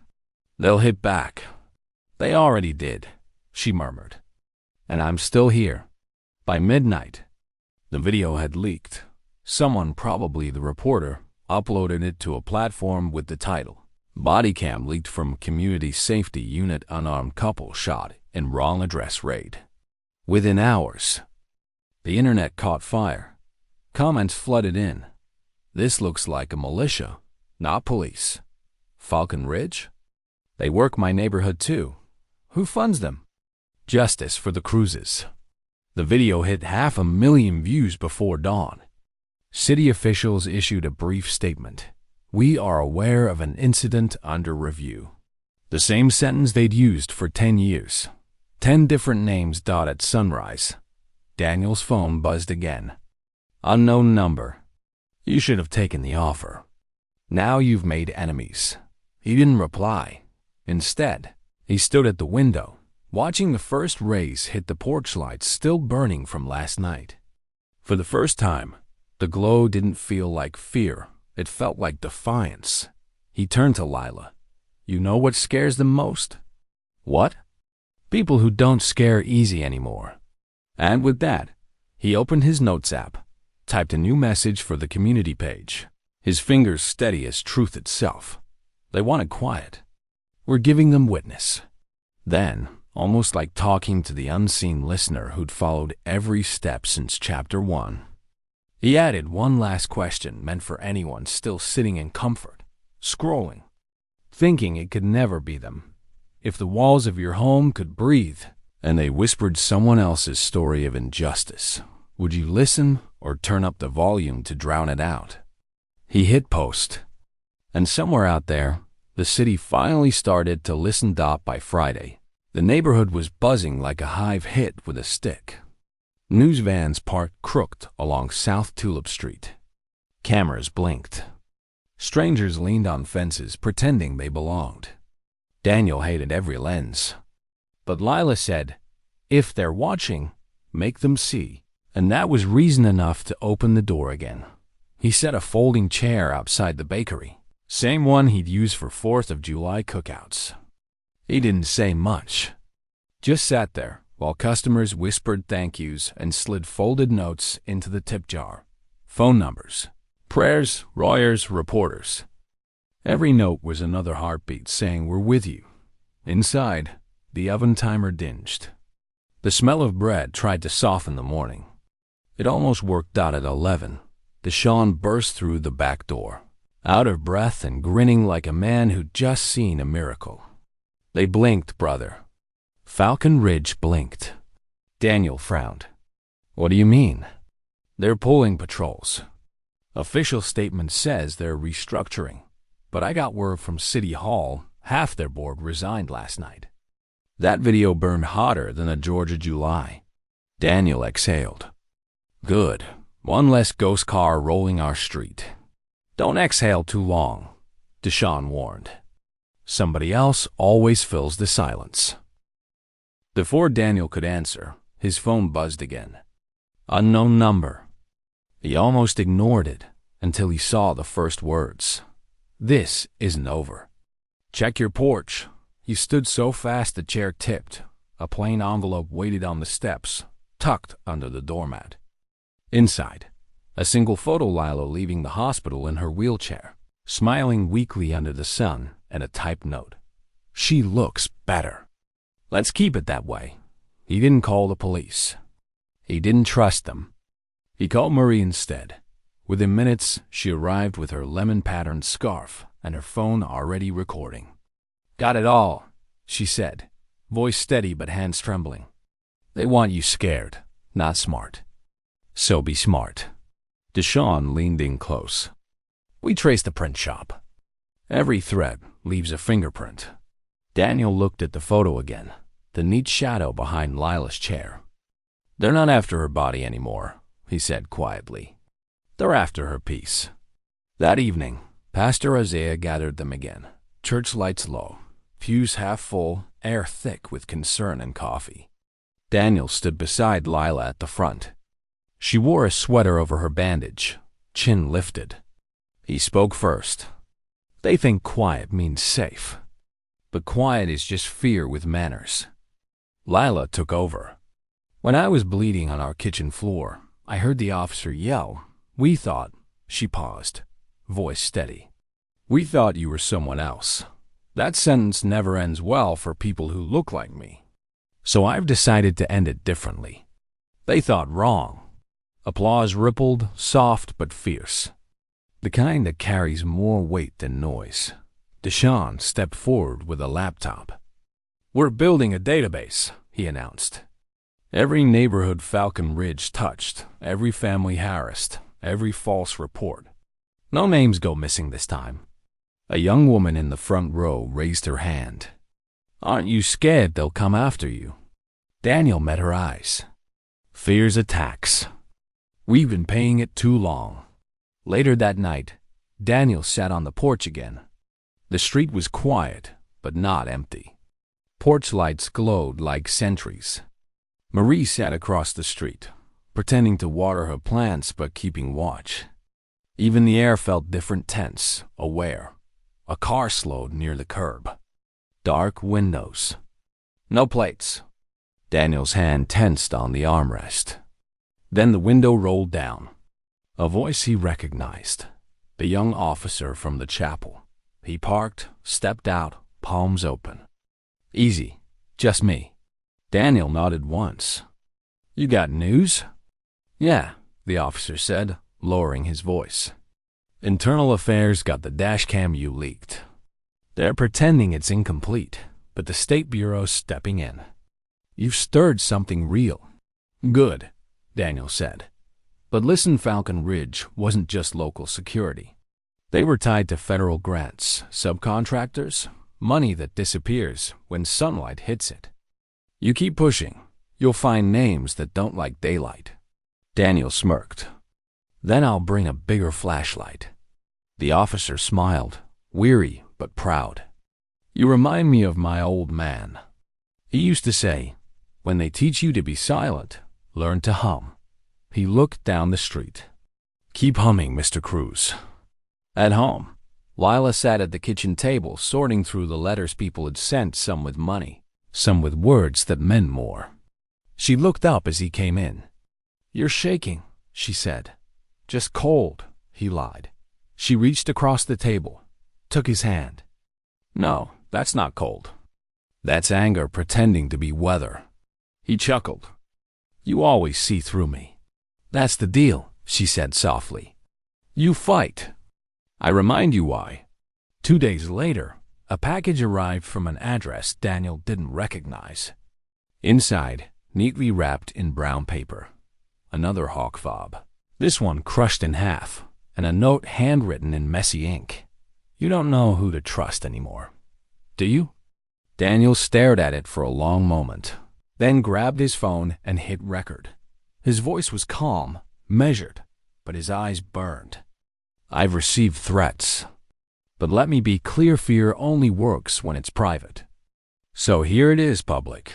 They'll hit back. They already did, she murmured. And I'm still here. By midnight, the video had leaked. Someone, probably the reporter, uploaded it to a platform with the title, Body cam leaked from Community Safety Unit, unarmed couple shot in wrong address raid. Within hours, the internet caught fire. Comments flooded in. This looks like a militia, not police. Falcon Ridge? They work my neighborhood too. Who funds them? Justice for the Cruzes. The video hit 500,000 views before dawn. City officials issued a brief statement. "We are aware of an incident under review." The same sentence they'd used for 10 years. 10 different names at sunrise. Daniel's phone buzzed again. "Unknown number. You should have taken the offer. Now you've made enemies." He didn't reply. Instead, he stood at the window, watching the first rays hit the porch lights still burning from last night. For the first time, the glow didn't feel like fear. It felt like defiance. He turned to Lila. "You know what scares them most?" "What?" "People who don't scare easy anymore." And with that, he opened his notes app, typed a new message for the community page, his fingers steady as truth itself. They wanted quiet. "We're giving them witness." Then, almost like talking to the unseen listener who'd followed every step since Chapter 1, he added one last question meant for anyone still sitting in comfort, scrolling, thinking it could never be them. If the walls of your home could breathe, and they whispered someone else's story of injustice, would you listen or turn up the volume to drown it out? He hit post. And somewhere out there, the city finally started to listen. By Friday, the neighborhood was buzzing like a hive hit with a stick. News vans parked crooked along South Tulip Street. Cameras blinked. Strangers leaned on fences pretending they belonged. Daniel hated every lens. But Lila said, "If they're watching, make them see." And that was reason enough to open the door again. He set a folding chair outside the bakery, same one he'd used for 4th of July cookouts. He didn't say much, just sat there while customers whispered thank yous and slid folded notes into the tip jar. Phone numbers, prayers, lawyers, reporters. Every note was another heartbeat saying, "We're with you." Inside, the oven timer dinged. The smell of bread tried to soften the morning. It almost worked out at 11. Deshaun burst through the back door, out of breath and grinning like a man who'd just seen a miracle. "They blinked, brother." Falcon Ridge blinked. Daniel frowned. "What do you mean?" "They're pulling patrols. Official statement says they're restructuring, but I got word from City Hall half their board resigned last night." That video burned hotter than a Georgia July. Daniel exhaled. "Good. One less ghost car rolling our street." "Don't exhale too long," Deshaun warned. "Somebody else always fills the silence." Before Daniel could answer, his phone buzzed again. "Unknown number." He almost ignored it until he saw the first words. "This isn't over. Check your porch." He stood so fast the chair tipped. A plain envelope waited on the steps, tucked under the doormat. Inside, a single photo Lila leaving the hospital in her wheelchair, smiling weakly under the sun, and a typed note. "She looks better. Let's keep it that way." He didn't call the police. He didn't trust them. He called Marie instead. Within minutes, she arrived with her lemon-patterned scarf and her phone already recording. "Got it all," she said, voice steady but hands trembling. "They want you scared, not smart. So be smart." Deshaun leaned in close. "We traced the print shop. Every thread leaves a fingerprint." Daniel looked at the photo again, the neat shadow behind Lila's chair. "They're not after her body anymore," he said quietly. "They're after her peace." That evening, Pastor Isaiah gathered them again, church lights low, pews half full, air thick with concern and coffee. Daniel stood beside Lila at the front. She wore a sweater over her bandage, chin lifted. He spoke first. "They think quiet means safe. But quiet is just fear with manners." Lila took over. "When I was bleeding on our kitchen floor, I heard the officer yell. We thought," she paused, voice steady, "we thought you were someone else. That sentence never ends well for people who look like me. So I've decided to end it differently. They thought wrong." Applause rippled, soft but fierce. The kind that carries more weight than noise. Deshaun stepped forward with a laptop. "We're building a database," he announced. Every neighborhood Falcon Ridge touched, every family harassed, every false report. No names go missing this time. A young woman in the front row raised her hand. Aren't you scared they'll come after you? Daniel met her eyes. Fear's a tax. We've been paying it too long. Later that night, Daniel sat on the porch again. The street was quiet, but not empty. Porch lights glowed like sentries. Marie sat across the street, pretending to water her plants but keeping watch. Even the air felt different, tense, aware. A car slowed near the curb. Dark windows. No plates. Daniel's hand tensed on the armrest. Then the window rolled down. A voice he recognized. The young officer from the chapel. He parked, stepped out, palms open. Easy. Just me. Daniel nodded once. You got news? Yeah, the officer said, lowering his voice. Internal Affairs got the dashcam you leaked. They're pretending it's incomplete, but the State Bureau's stepping in. You've stirred something real. Good, Daniel said. But listen, Falcon Ridge wasn't just local security. They were tied to federal grants, subcontractors, money that disappears when sunlight hits it. You keep pushing, you'll find names that don't like daylight. Daniel smirked. Then I'll bring a bigger flashlight. The officer smiled, weary but proud. You remind me of my old man. He used to say, when they teach you to be silent, learn to hum. He looked down the street. Keep humming, Mr. Cruz. At home, Lila sat at the kitchen table sorting through the letters people had sent, some with money, some with words that meant more. She looked up as he came in. You're shaking, she said. Just cold, he lied. She reached across the table, took his hand. No, that's not cold. That's anger pretending to be weather. He chuckled. You always see through me. That's the deal, she said softly. You fight. I remind you why. 2 days later, a package arrived from an address Daniel didn't recognize. Inside, neatly wrapped in brown paper. Another hawk fob. This one crushed in half, and a note handwritten in messy ink. You don't know who to trust anymore. Do you? Daniel stared at it for a long moment, then grabbed his phone and hit record. His voice was calm, measured, but his eyes burned. I've received threats. But let me be clear, fear only works when it's private. So here it is, public.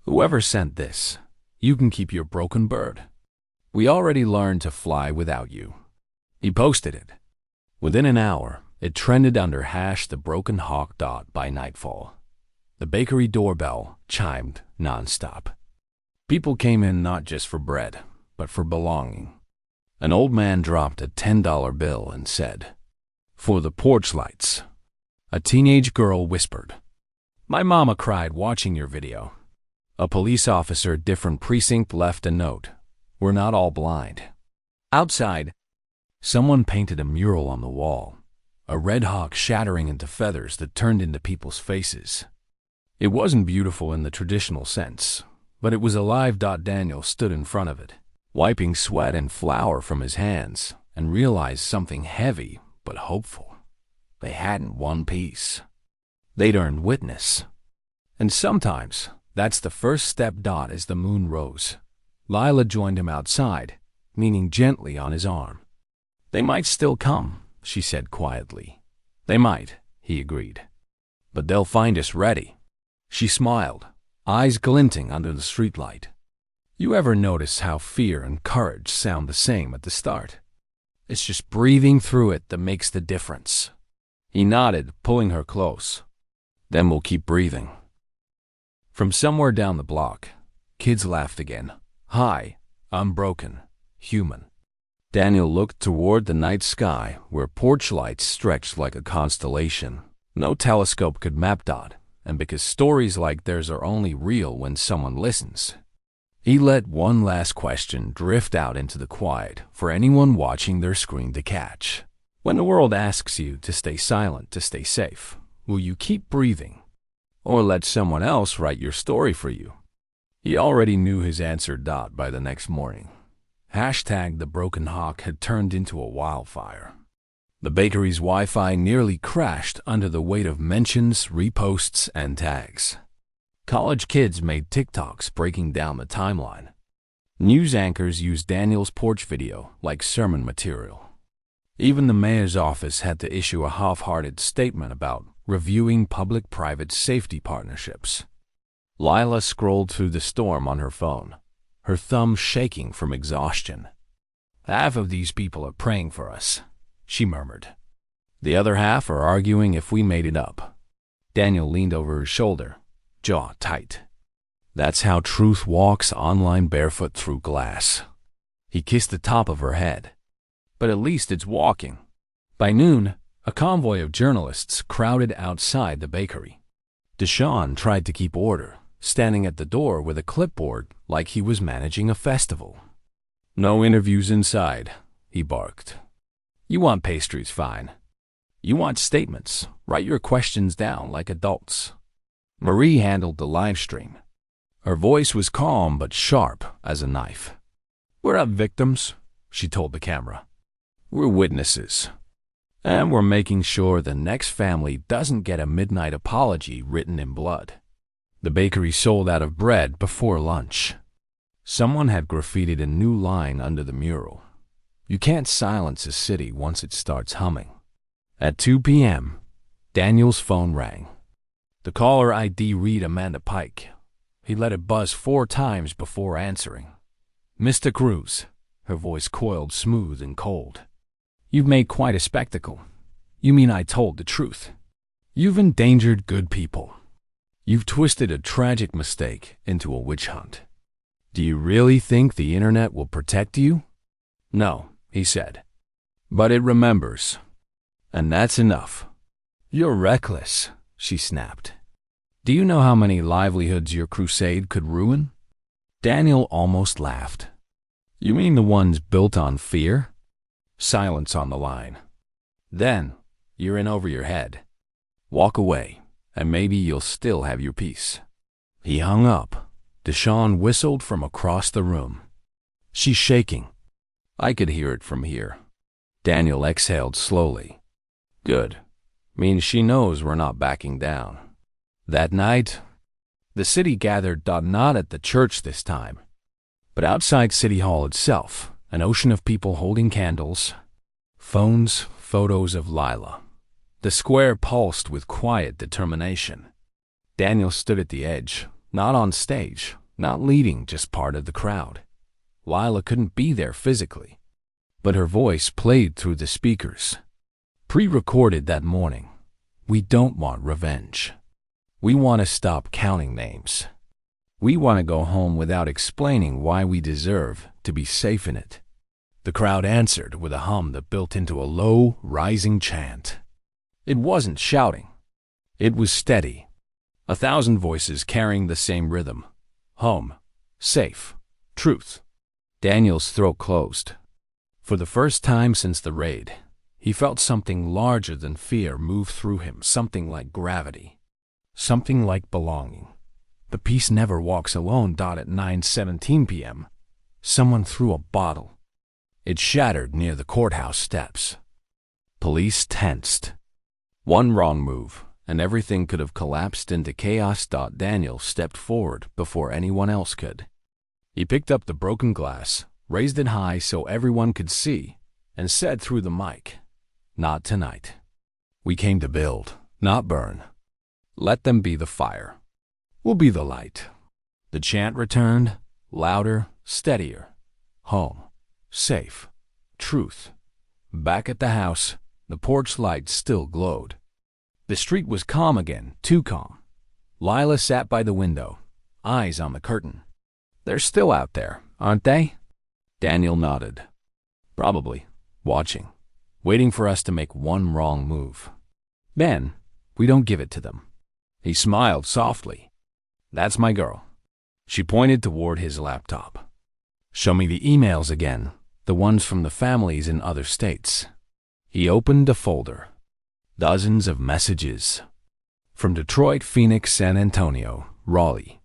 Whoever sent this, you can keep your broken bird. We already learned to fly without you. He posted it. Within an hour, it trended under #TheBrokenHawk. By nightfall. The bakery doorbell chimed nonstop. People came in not just for bread, but for belonging. An old man dropped a $10 bill and said, For the porch lights. A teenage girl whispered, My mama cried watching your video. A police officer, different precinct, left a note. We're not all blind. Outside, someone painted a mural on the wall, a red hawk shattering into feathers that turned into people's faces. It wasn't beautiful in the traditional sense, but it was alive. Daniel stood in front of it, wiping sweat and flour from his hands, and realized something heavy but hopeful. They hadn't won peace. They'd earned witness. And sometimes that's the first step. As the moon rose, Lila joined him outside, leaning gently on his arm. They might still come, she said quietly. They might, he agreed. But they'll find us ready. She smiled, eyes glinting under the streetlight. You ever notice how fear and courage sound the same at the start? It's just breathing through it that makes the difference. He nodded, pulling her close. Then we'll keep breathing. From somewhere down the block, kids laughed again. Hi, I'm broken, human. Daniel looked toward the night sky where porch lights stretched like a constellation. No telescope could map Dot, and because stories like theirs are only real when someone listens. He let one last question drift out into the quiet for anyone watching their screen to catch. When the world asks you to stay silent, to stay safe, will you keep breathing? Or let someone else write your story for you? He already knew his answer. By the next morning, hashtag the Broken Hawk had turned into a wildfire. The bakery's Wi-Fi nearly crashed under the weight of mentions, reposts, and tags. College kids made TikToks breaking down the timeline. News anchors used Daniel's porch video like sermon material. Even the mayor's office had to issue a half-hearted statement about reviewing public-private safety partnerships. Lila scrolled through the storm on her phone, her thumb shaking from exhaustion. "Half of these people are praying for us," she murmured. "The other half are arguing if we made it up." Daniel leaned over her shoulder, jaw tight. That's how truth walks online barefoot through glass. He kissed the top of her head. "But at least it's walking." By noon, a convoy of journalists crowded outside the bakery. Deshaun tried to keep order, standing at the door with a clipboard like he was managing a festival. "No interviews inside," he barked. "You want pastries, fine. You want statements, write your questions down like adults." Marie handled the live stream. Her voice was calm but sharp as a knife. "We're not victims," she told the camera. "We're witnesses. And we're making sure the next family doesn't get a midnight apology written in blood." The bakery sold out of bread before lunch. Someone had graffitied a new line under the mural. "You can't silence a city once it starts humming." At 2 p.m., Daniel's phone rang. The caller ID read Amanda Pike. He let it buzz 4 times before answering. "Mr. Cruz," her voice coiled smooth and cold. "You've made quite a spectacle. You mean I told the truth? You've endangered good people. You've twisted a tragic mistake into a witch hunt. Do you really think the internet will protect you?" "No," he said. "But it remembers. And that's enough." "You're reckless," she snapped. "Do you know how many livelihoods your crusade could ruin?" Daniel almost laughed. "You mean the ones built on fear?" Silence on the line. "Then, you're in over your head. Walk away, and maybe you'll still have your peace." He hung up. Deshaun whistled from across the room. "She's shaking." I could hear it from here. Daniel exhaled slowly. "Good. Means she knows we're not backing down." That night, the city gathered, not at the church this time, but outside City Hall itself, an ocean of people holding candles, phones, photos of Lila. The square pulsed with quiet determination. Daniel stood at the edge, not on stage, not leading, just part of the crowd. Lila couldn't be there physically, but her voice played through the speakers. Pre-recorded that morning, "We don't want revenge. We want to stop counting names. We want to go home without explaining why we deserve to be safe in it." The crowd answered with a hum that built into a low, rising chant. It wasn't shouting. It was steady. 1,000 voices carrying the same rhythm. Home. Safe. Truth. Daniel's throat closed. For the first time since the raid, he felt something larger than fear move through him, something like gravity. Something like belonging. The peace never walks alone. At 9:17 p.m., someone threw a bottle. It shattered near the courthouse steps. Police tensed. One wrong move, and everything could have collapsed into chaos. Daniel stepped forward before anyone else could. He picked up the broken glass, raised it high so everyone could see, and said through the mic, "Not tonight. We came to build, not burn. Let them be the fire. We'll be the light." The chant returned, louder, steadier. Home. Safe. Truth. Back at the house, the porch light still glowed. The street was calm again, too calm. Lila sat by the window, eyes on the curtain. "They're still out there, aren't they?" Daniel nodded. "Probably. Watching. Waiting for us to make one wrong move. Then, we don't give it to them." He smiled softly. "That's my girl." She pointed toward his laptop. "Show me the emails again, the ones from the families in other states." He opened a folder. Dozens of messages. From Detroit, Phoenix, San Antonio, Raleigh.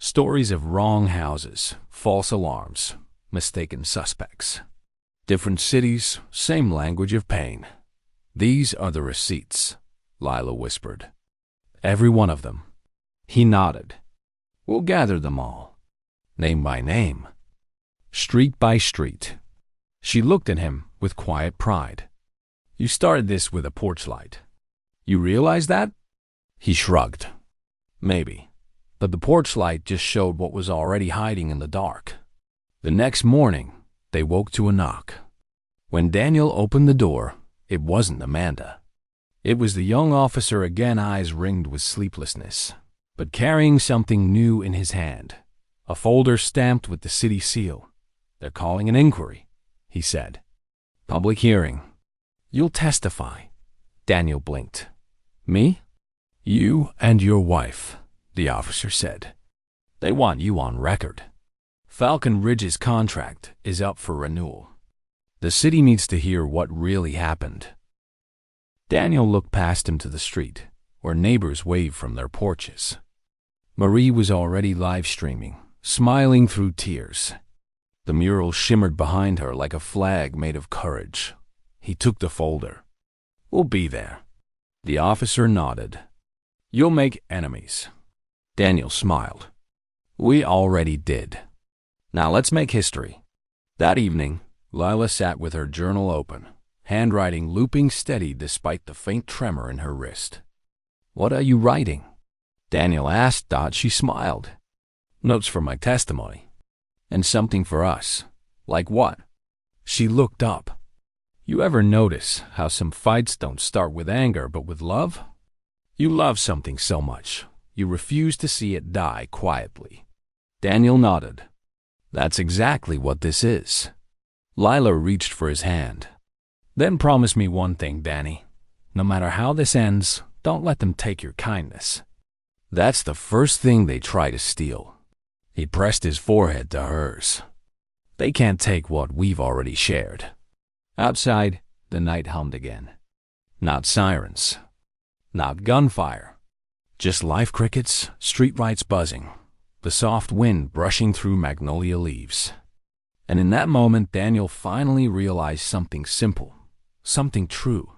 Stories of wrong houses, false alarms, mistaken suspects. Different cities, same language of pain. These are the receipts, Lila whispered. Every one of them. He nodded. We'll gather them all. Name by name. Street by street. She looked at him with quiet pride. You started this with a porch light. You realize that? He shrugged. Maybe. But the porch light just showed what was already hiding in the dark. The next morning, they woke to a knock. When Daniel opened the door, it wasn't Amanda. It was the young officer again, eyes ringed with sleeplessness, but carrying something new in his hand. A folder stamped with the city seal. They're calling an inquiry, he said. Public hearing. You'll testify. Daniel blinked. Me? You and your wife, the officer said. They want you on record. Falcon Ridge's contract is up for renewal. The city needs to hear what really happened. Daniel looked past him to the street, where neighbors waved from their porches. Marie was already live streaming, smiling through tears. The mural shimmered behind her like a flag made of courage. He took the folder. We'll be there. The officer nodded. You'll make enemies. Daniel smiled. We already did. Now let's make history. That evening, Lila sat with her journal open, handwriting looping steady despite the faint tremor in her wrist. What are you writing? Daniel asked. She smiled. Notes for my testimony. And something for us. Like what? She looked up. You ever notice how some fights don't start with anger but with love? You love something so much, you refuse to see it die quietly. Daniel nodded. That's exactly what this is. Lila reached for his hand. Then promise me one thing, Danny. No matter how this ends, don't let them take your kindness. That's the first thing they try to steal. He pressed his forehead to hers. They can't take what we've already shared. Outside, the night hummed again. Not sirens. Not gunfire. Just live crickets, street lights buzzing, the soft wind brushing through magnolia leaves. And in that moment, Daniel finally realized something simple, something true.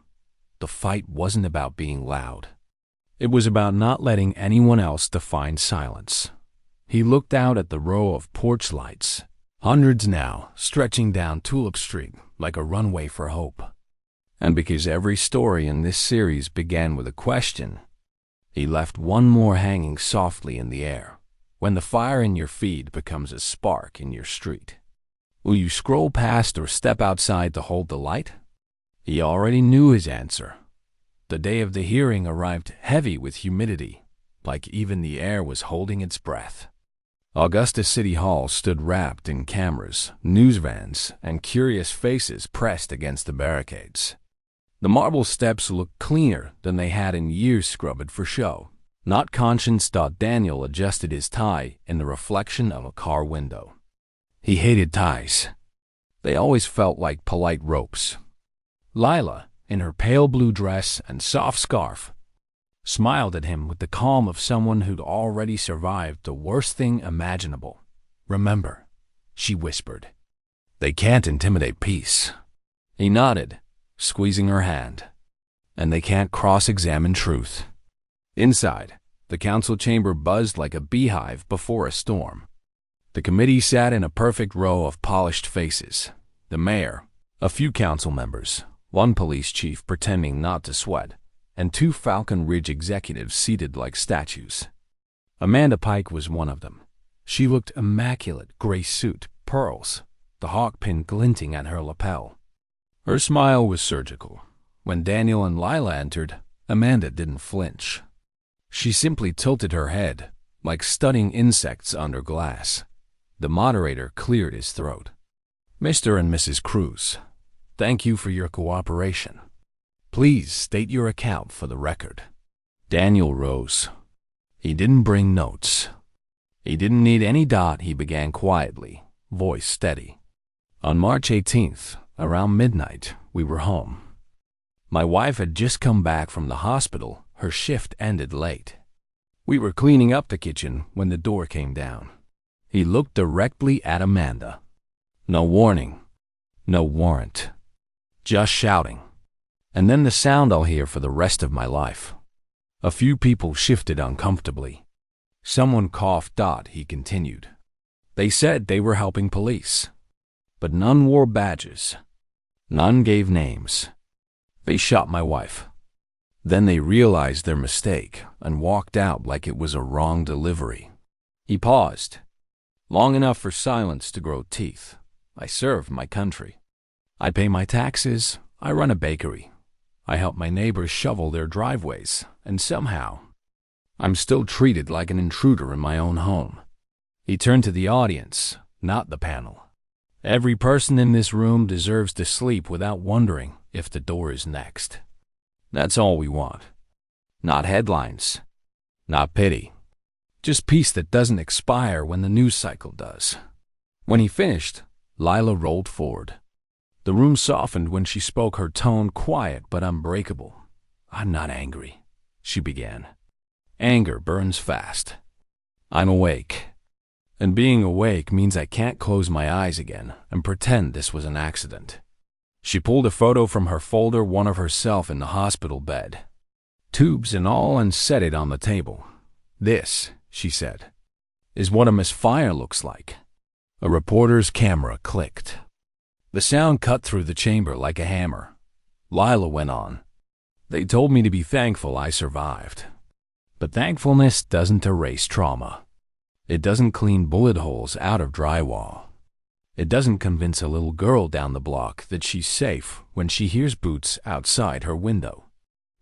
The fight wasn't about being loud. It was about not letting anyone else define silence. He looked out at the row of porch lights, hundreds now, stretching down Tulip Street like a runway for hope. And because every story in this series began with a question, he left one more hanging softly in the air. When the fire in your feed becomes a spark in your street, will you scroll past or step outside to hold the light? He already knew his answer. The day of the hearing arrived heavy with humidity, like even the air was holding its breath. Augusta City Hall stood wrapped in cameras, news vans, and curious faces pressed against the barricades. The marble steps looked cleaner than they had in years scrubbed for show. Not conscious, Daniel adjusted his tie in the reflection of a car window. He hated ties. They always felt like polite ropes. Lila, in her pale blue dress and soft scarf, smiled at him with the calm of someone who'd already survived the worst thing imaginable. Remember, she whispered, they can't intimidate peace. He nodded, squeezing her hand. And they can't cross-examine truth. Inside, the council chamber buzzed like a beehive before a storm. The committee sat in a perfect row of polished faces. The mayor, a few council members, one police chief pretending not to sweat, and two Falcon Ridge executives seated like statues. Amanda Pike was one of them. She looked immaculate, gray suit, pearls, the hawk pin glinting at her lapel. Her smile was surgical. When Daniel and Lila entered, Amanda didn't flinch. She simply tilted her head, like studying insects under glass. The moderator cleared his throat. Mr. and Mrs. Cruz, thank you for your cooperation. Please state your account for the record. Daniel rose. He didn't bring notes. He didn't need any. He began quietly, voice steady. On March 18th, around midnight, we were home. My wife had just come back from the hospital. Her shift ended late. We were cleaning up the kitchen when the door came down. He looked directly at Amanda. No warning, no warrant, just shouting. And then the sound I'll hear for the rest of my life. A few people shifted uncomfortably. Someone coughed. He continued. They said they were helping police, but none wore badges. None gave names. They shot my wife. Then they realized their mistake and walked out like it was a wrong delivery. He paused, long enough for silence to grow teeth. I serve my country. I pay my taxes. I run a bakery. I help my neighbors shovel their driveways, and somehow, I'm still treated like an intruder in my own home. He turned to the audience, not the panel. Every person in this room deserves to sleep without wondering if the door is next. That's all we want. Not headlines. Not pity. Just peace that doesn't expire when the news cycle does. When he finished, Lila rolled forward. The room softened when she spoke, her tone quiet but unbreakable. I'm not angry, she began. Anger burns fast. I'm awake. And being awake means I can't close my eyes again and pretend this was an accident. She pulled a photo from her folder, one of herself in the hospital bed, tubes and all, and set it on the table. This, she said, is what a misfire looks like. A reporter's camera clicked. The sound cut through the chamber like a hammer. Lila went on. They told me to be thankful I survived. But thankfulness doesn't erase trauma. It doesn't clean bullet holes out of drywall. It doesn't convince a little girl down the block that she's safe when she hears boots outside her window.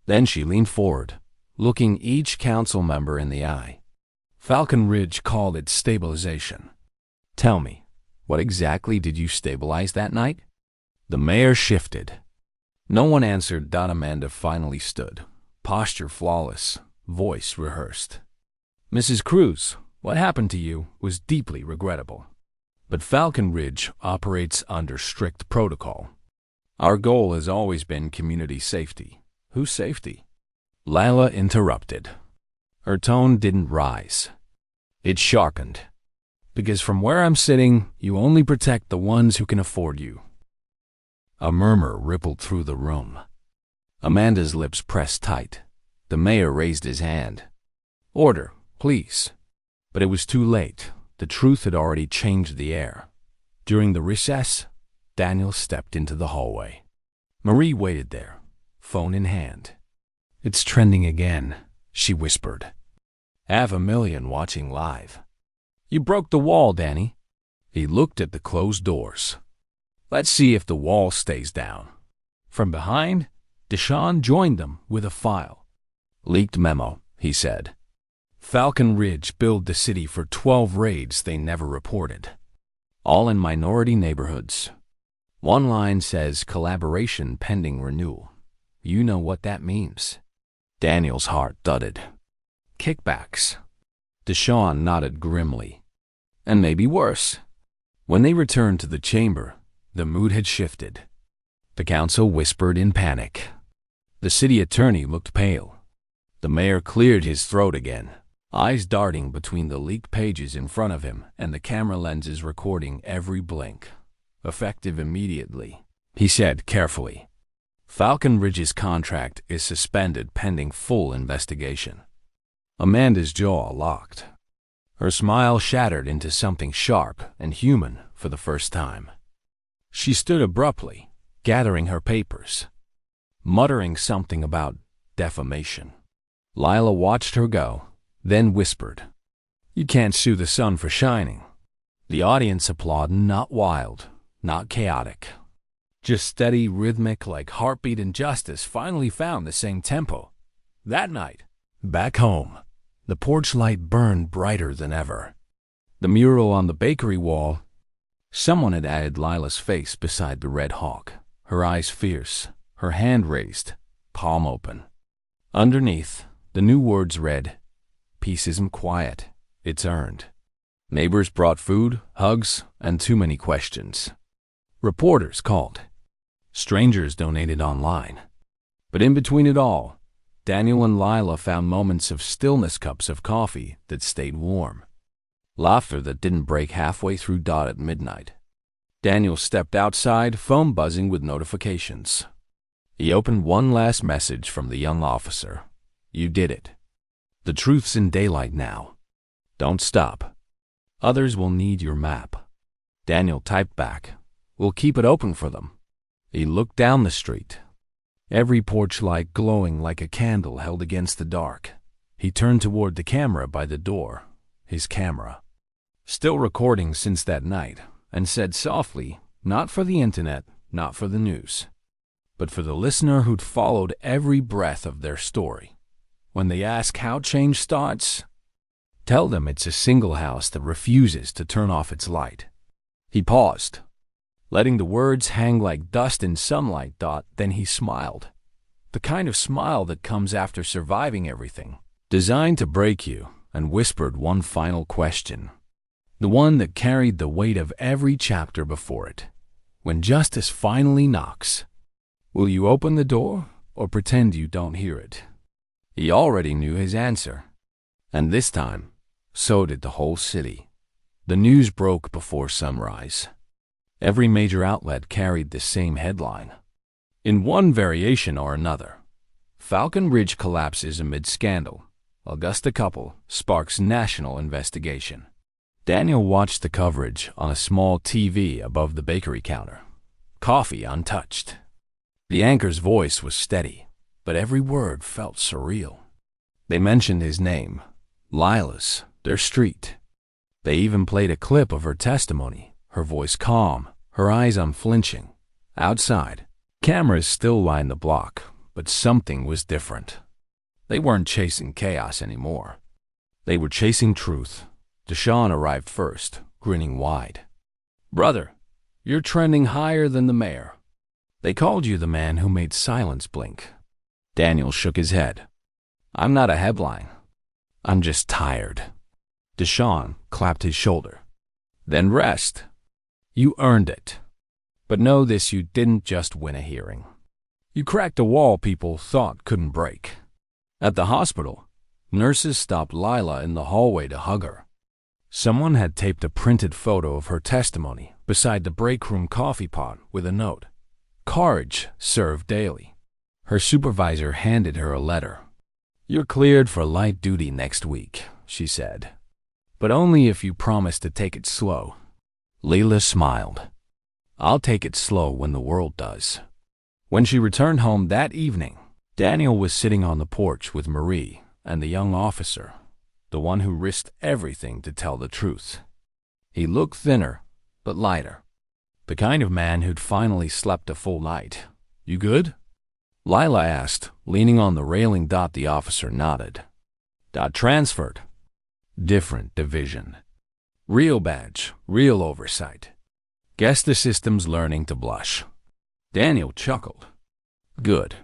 Then she leaned forward, looking each council member in the eye. Falcon Ridge called it stabilization. Tell me, what exactly did you stabilize that night? The mayor shifted. No one answered. Amanda finally stood, posture flawless, voice rehearsed. Mrs. Cruz, what happened to you was deeply regrettable. But Falcon Ridge operates under strict protocol. Our goal has always been community safety. Whose safety? Lila interrupted. Her tone didn't rise. It sharpened. Because from where I'm sitting, you only protect the ones who can afford you. A murmur rippled through the room. Amanda's lips pressed tight. The mayor raised his hand. Order, please. But it was too late. The truth had already changed the air. During the recess, Daniel stepped into the hallway. Marie waited there, phone in hand. It's trending again, she whispered. 500,000 watching live. You broke the wall, Danny. He looked at the closed doors. Let's see if the wall stays down. From behind, Deshaun joined them with a file. Leaked memo, he said. Falcon Ridge billed the city for 12 raids they never reported. All in minority neighborhoods. One line says collaboration pending renewal. You know what that means. Daniel's heart thudded. Kickbacks. Deshaun nodded grimly. And maybe worse. When they returned to the chamber, the mood had shifted. The council whispered in panic. The city attorney looked pale. The mayor cleared his throat again, eyes darting between the leaked pages in front of him and the camera lenses recording every blink. Effective immediately, he said carefully. Falcon Ridge's contract is suspended pending full investigation. Amanda's jaw locked. Her smile shattered into something sharp and human for the first time. She stood abruptly, gathering her papers, muttering something about defamation. Lila watched her go, then whispered, You can't sue the sun for shining. The audience applauded, not wild, not chaotic. Just steady, rhythmic, like heartbeat, and justice finally found the same tempo. That night, back home, the porch light burned brighter than ever. The mural on the bakery wall, someone had added Lila's face beside the red hawk, her eyes fierce, her hand raised, palm open. Underneath, the new words read, Peace isn't quiet, it's earned. Neighbors brought food, hugs, and too many questions. Reporters called. Strangers donated online. But in between it all, Daniel and Lila found moments of stillness, cups of coffee that stayed warm, laughter that didn't break halfway through at midnight. Daniel stepped outside, phone buzzing with notifications. He opened one last message from the young officer. "You did it. The truth's in daylight now. Don't stop. Others will need your map." Daniel typed back, "We'll keep it open for them." He looked down the street, every porch light glowing like a candle held against the dark. He turned toward the camera by the door, his camera, still recording since that night, and said softly, not for the internet, not for the news, but for the listener who'd followed every breath of their story. When they ask how change starts, tell them it's a single house that refuses to turn off its light. He paused, letting the words hang like dust in sunlight. Then he smiled, the kind of smile that comes after surviving everything, designed to break you, and whispered one final question, the one that carried the weight of every chapter before it. When justice finally knocks, will you open the door or pretend you don't hear it? He already knew his answer, and this time, so did the whole city. The news broke before sunrise. Every major outlet carried the same headline, in one variation or another. Falcon Ridge collapses amid scandal. Augusta couple sparks national investigation. Daniel watched the coverage on a small TV above the bakery counter, coffee untouched. The anchor's voice was steady, but every word felt surreal. They mentioned his name, Lila's, their street. They even played a clip of her testimony, her voice calm, her eyes unflinching. Outside, cameras still lined the block, but something was different. They weren't chasing chaos anymore. They were chasing truth. Deshaun arrived first, grinning wide. "Brother, you're trending higher than the mayor. They called you the man who made silence blink." Daniel shook his head. "I'm not a headline. I'm just tired." Deshaun clapped his shoulder. "Then rest. You earned it. But know this, you didn't just win a hearing. You cracked a wall people thought couldn't break." At the hospital, nurses stopped Lila in the hallway to hug her. Someone had taped a printed photo of her testimony beside the break room coffee pot with a note, "Courage served daily." Her supervisor handed her a letter. "You're cleared for light duty next week," she said, "but only if you promise to take it slow." Lila smiled. "I'll take it slow when the world does." When she returned home that evening, Daniel was sitting on the porch with Marie and the young officer, the one who risked everything to tell the truth. He looked thinner, but lighter, the kind of man who'd finally slept a full night. "You good?" Lila asked, leaning on the railing. The officer nodded. "Transferred. Different division. Real badge, real oversight. Guess the system's learning to blush." Daniel chuckled. "Good.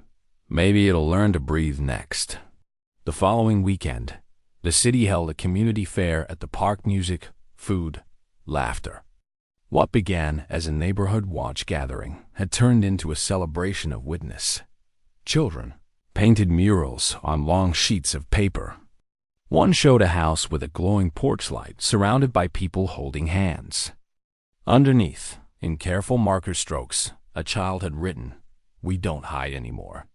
Maybe it'll learn to breathe next." The following weekend, the city held a community fair at the park. Music, food, laughter. What began as a neighborhood watch gathering had turned into a celebration of witness. Children painted murals on long sheets of paper. One showed a house with a glowing porch light surrounded by people holding hands. Underneath, in careful marker strokes, a child had written, "We don't hide anymore."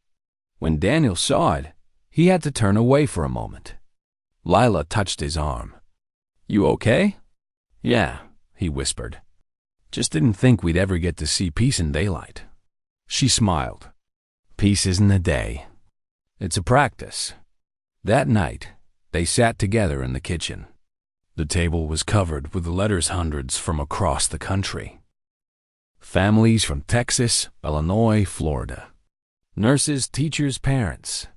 When Daniel saw it, he had to turn away for a moment. Lila touched his arm. "You okay?" "Yeah," he whispered. "Just didn't think we'd ever get to see peace in daylight." She smiled. "Peace isn't a day. It's a practice." That night, they sat together in the kitchen. The table was covered with letters, hundreds from across the country. Families from Texas, Illinois, Florida. Nurses, teachers, parents.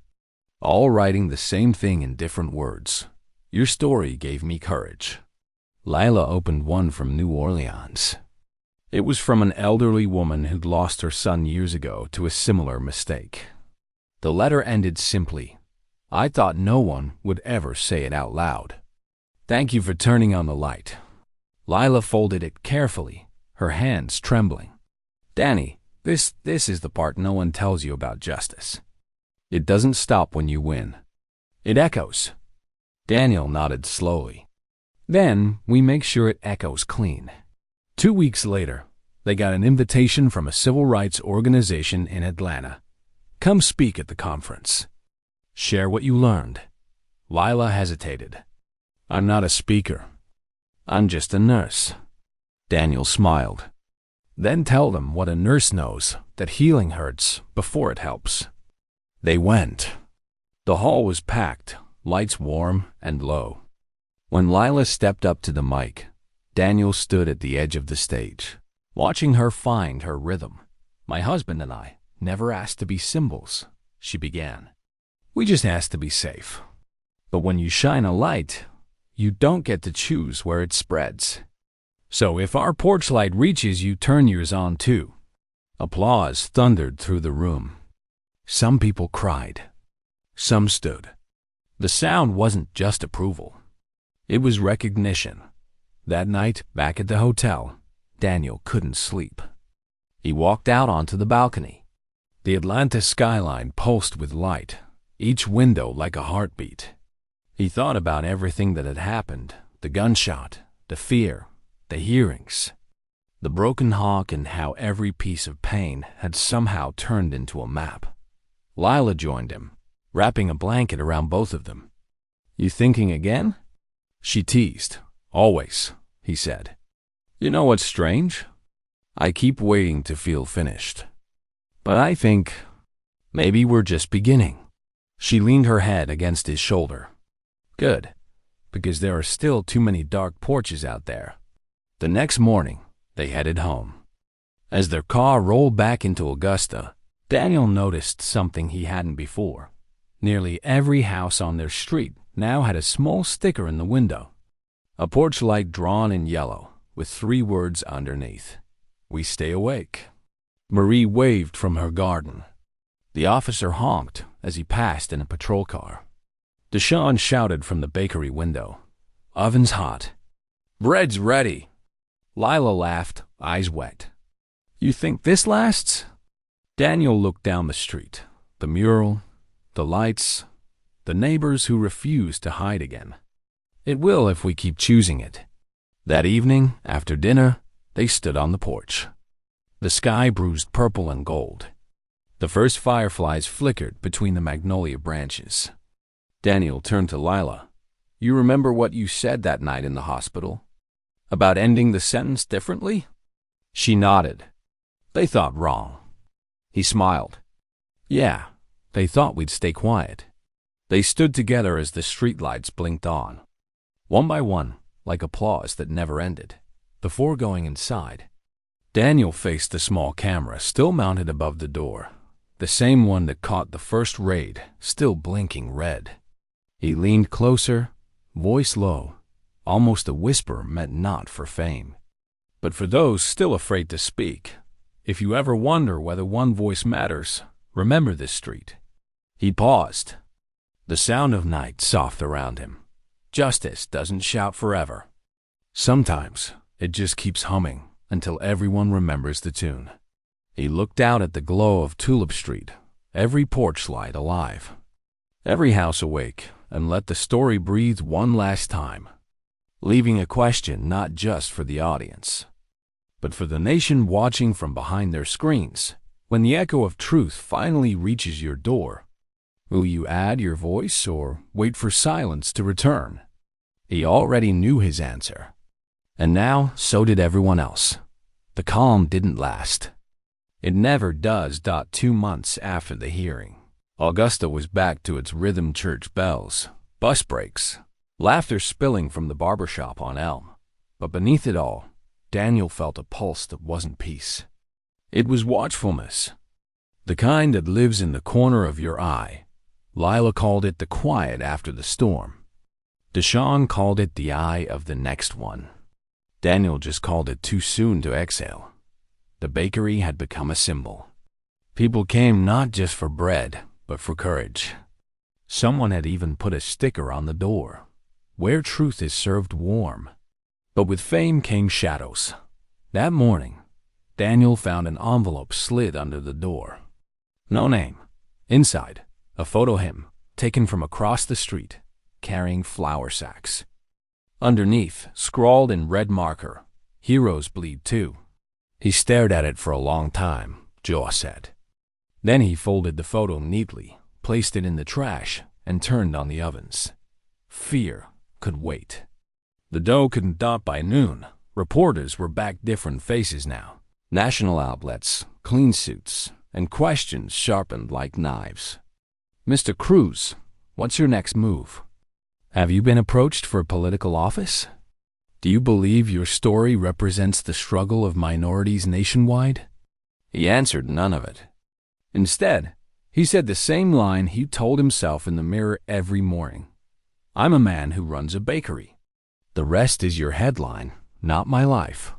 All writing the same thing in different words. "Your story gave me courage." Lila opened one from New Orleans. It was from an elderly woman who'd lost her son years ago to a similar mistake. The letter ended simply, "I thought no one would ever say it out loud. Thank you for turning on the light." Lila folded it carefully, her hands trembling. "Danny, this is the part no one tells you about justice. It doesn't stop when you win. It echoes. Daniel nodded slowly. Then we make sure it echoes clean. 2 weeks later, they got an invitation from a civil rights organization in Atlanta. Come speak at the conference. Share what you learned. Lila hesitated. I'm not a speaker. I'm just a nurse. Daniel smiled. Then tell them what a nurse knows, that healing hurts before it helps. They went. The hall was packed, lights warm and low. When Lila stepped up to the mic, Daniel stood at the edge of the stage, watching her find her rhythm. My husband and I never asked to be symbols, she began. We just asked to be safe. But when you shine a light, you don't get to choose where it spreads. So if our porch light reaches you, turn yours on too. Applause thundered through the room. Some people cried. Some stood. The sound wasn't just approval. It was recognition. That night, back at the hotel, Daniel couldn't sleep. He walked out onto the balcony. The Atlanta skyline pulsed with light, each window like a heartbeat. He thought about everything that had happened, the gunshot, the fear, the hearings, the broken hawk, and how every piece of pain had somehow turned into a map. Lila joined him, wrapping a blanket around both of them. You thinking again? She teased. Always, he said. You know what's strange? I keep waiting to feel finished. But I think maybe we're just beginning. She leaned her head against his shoulder. Good, because there are still too many dark porches out there. The next morning, they headed home. As their car rolled back into Augusta, Daniel noticed something he hadn't before. Nearly every house on their street now had a small sticker in the window. A porch light drawn in yellow, with 3 words underneath. We stay awake. Marie waved from her garden. The officer honked as he passed in a patrol car. Deshaun shouted from the bakery window. Oven's hot. Bread's ready. Lila laughed, eyes wet. You think this lasts? Daniel looked down the street. The mural, the lights, the neighbors who refused to hide again. It will if we keep choosing it. That evening, after dinner, they stood on the porch. The sky bruised purple and gold. The first fireflies flickered between the magnolia branches. Daniel turned to Lila. You remember what you said that night in the hospital? About ending the sentence differently? She nodded. They thought wrong. He smiled. Yeah, they thought we'd stay quiet. They stood together as the streetlights blinked on. One by one, like applause that never ended. Before going inside, Daniel faced the small camera still mounted above the door, the same one that caught the first raid, still blinking red. He leaned closer, voice low, almost a whisper meant not for fame, but for those still afraid to speak. If you ever wonder whether one voice matters, remember this street. He paused. The sound of night soft around him. Justice doesn't shout forever. Sometimes it just keeps humming until everyone remembers the tune. He looked out at the glow of Tulip Street, every porch light alive, every house awake, and let the story breathe one last time, leaving a question not just for the audience, but for the nation watching from behind their screens. When the echo of truth finally reaches your door, will you add your voice or wait for silence to return? He already knew his answer. And now, so did everyone else. The calm didn't last. It never does. 2 months after the hearing, Augusta was back to its rhythm: church bells, bus brakes, laughter spilling from the barbershop on Elm. But beneath it all, Daniel felt a pulse that wasn't peace. It was watchfulness, the kind that lives in the corner of your eye. Lila called it the quiet after the storm. Deshaun called it the eye of the next one. Daniel just called it too soon to exhale. The bakery had become a symbol. People came not just for bread, but for courage. Someone had even put a sticker on the door, where truth is served warm. But with fame came shadows. That morning, Daniel found an envelope slid under the door. No name. Inside, A photo of him, taken from across the street, carrying flour sacks. Underneath, scrawled in red marker, "Heroes bleed too." He stared at it for a long time, Joe said. Then he folded the photo neatly, placed it in the trash, and turned on the ovens. Fear could wait. The dough couldn't dot by noon. Reporters were back, different faces now. National outlets, clean suits, and questions sharpened like knives. "Mr. Cruz, what's your next move? Have you been approached for political office? Do you believe your story represents the struggle of minorities nationwide?" He answered none of it. Instead, he said the same line he told himself in the mirror every morning. "I'm a man who runs a bakery. The rest is your headline, not my life."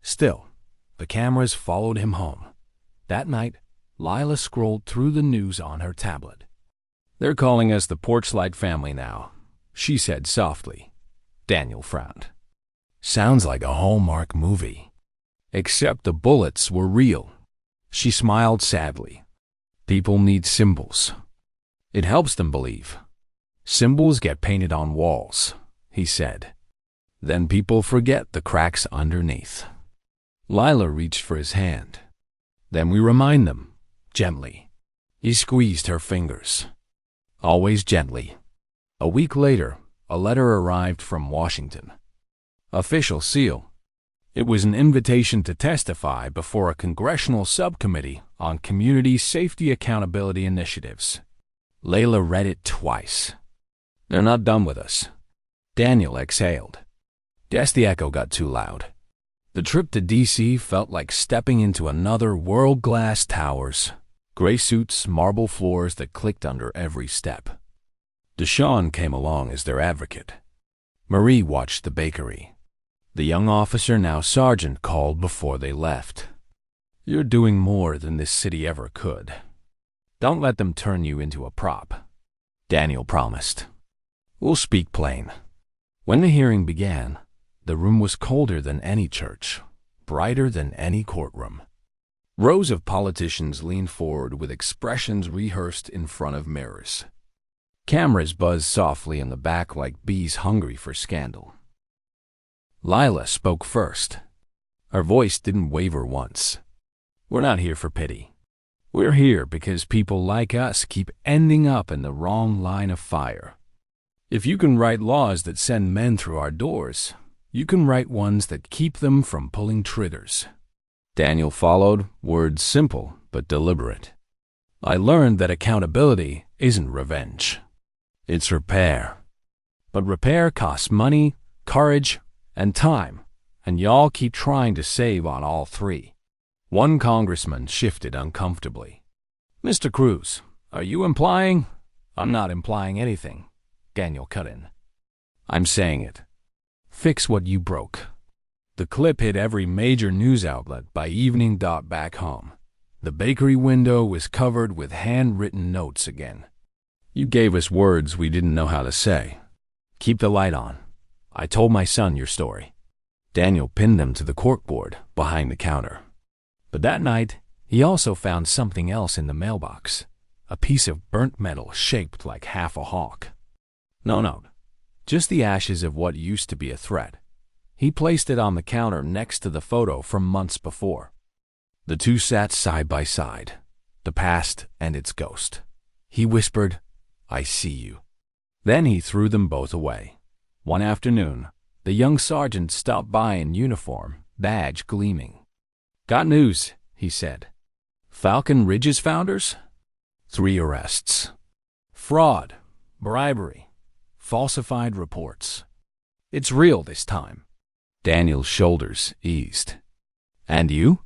Still, the cameras followed him home. That night, Lila scrolled through the news on her tablet. "They're calling us the Porchlight family now," she said softly. Daniel frowned. "Sounds like a Hallmark movie." Except the bullets were real. She smiled sadly. "People need symbols. It helps them believe. Symbols get painted on walls," he said. "Then people forget the cracks underneath." Lila reached for his hand. "Then we remind them, gently." He squeezed her fingers. Always gently. A week later, a letter arrived from Washington. Official seal. It was an invitation to testify before a congressional subcommittee on community safety accountability initiatives. Lila read it twice. "They're not done with us." Daniel exhaled. Guess the echo got too loud. The trip to D.C. felt like stepping into another world. Glass towers, gray suits, marble floors that clicked under every step. Deshawn came along as their advocate. Marie watched the bakery. The young officer, now sergeant, called before they left. "You're doing more than this city ever could. Don't let them turn you into a prop," Daniel promised. "We'll speak plain." When the hearing began, the room was colder than any church, brighter than any courtroom. Rows of politicians leaned forward with expressions rehearsed in front of mirrors. Cameras buzzed softly in the back like bees hungry for scandal. Lila spoke first. Her voice didn't waver once. "We're not here for pity. We're here because people like us keep ending up in the wrong line of fire. If you can write laws that send men through our doors, you can write ones that keep them from pulling triggers." Daniel followed, words simple but deliberate. "I learned that accountability isn't revenge. It's repair. But repair costs money, courage, and time, and y'all keep trying to save on all three." One congressman shifted uncomfortably. "Mr. Cruz, are you implying—" "I'm not implying anything," Daniel cut in. "I'm saying it. Fix what you broke." The clip hit every major news outlet by evening. Back home, the bakery window was covered with handwritten notes again. "You gave us words we didn't know how to say. Keep the light on. I told my son your story." Daniel pinned them to the corkboard behind the counter. But that night, he also found something else in the mailbox, a piece of burnt metal shaped like half a hawk. No, just the ashes of what used to be a threat. He placed it on the counter next to the photo from months before. The two sat side by side, the past and its ghost. He whispered, "I see you." Then he threw them both away. One afternoon, the young sergeant stopped by in uniform, badge gleaming. "Got news," he said. "Falcon Ridge's founders? 3 arrests. Fraud, bribery, falsified reports. It's real this time." Daniel's shoulders eased. "And you?"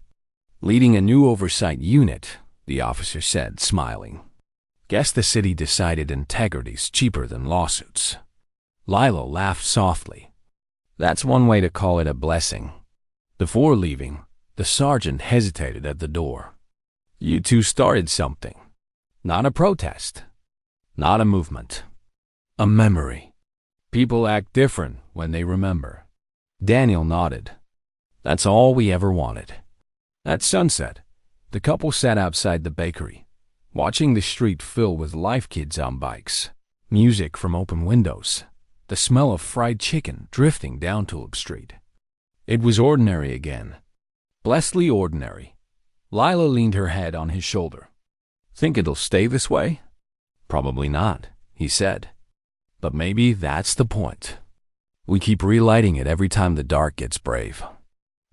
"Leading a new oversight unit," the officer said, smiling. "Guess the city decided integrity's cheaper than lawsuits." Lila laughed softly. "That's one way to call it a blessing." Before leaving, the sergeant hesitated at the door. "You two started something. Not a protest. Not a movement. A memory. People act different when they remember." Daniel nodded. "That's all we ever wanted." At sunset, the couple sat outside the bakery, watching the street fill with live kids on bikes, music from open windows, the smell of fried chicken drifting down Tulip Street. It was ordinary again. Blessedly ordinary. Lila leaned her head on his shoulder. "Think it'll stay this way?" "Probably not," he said. "But maybe that's the point. We keep relighting it every time the dark gets brave."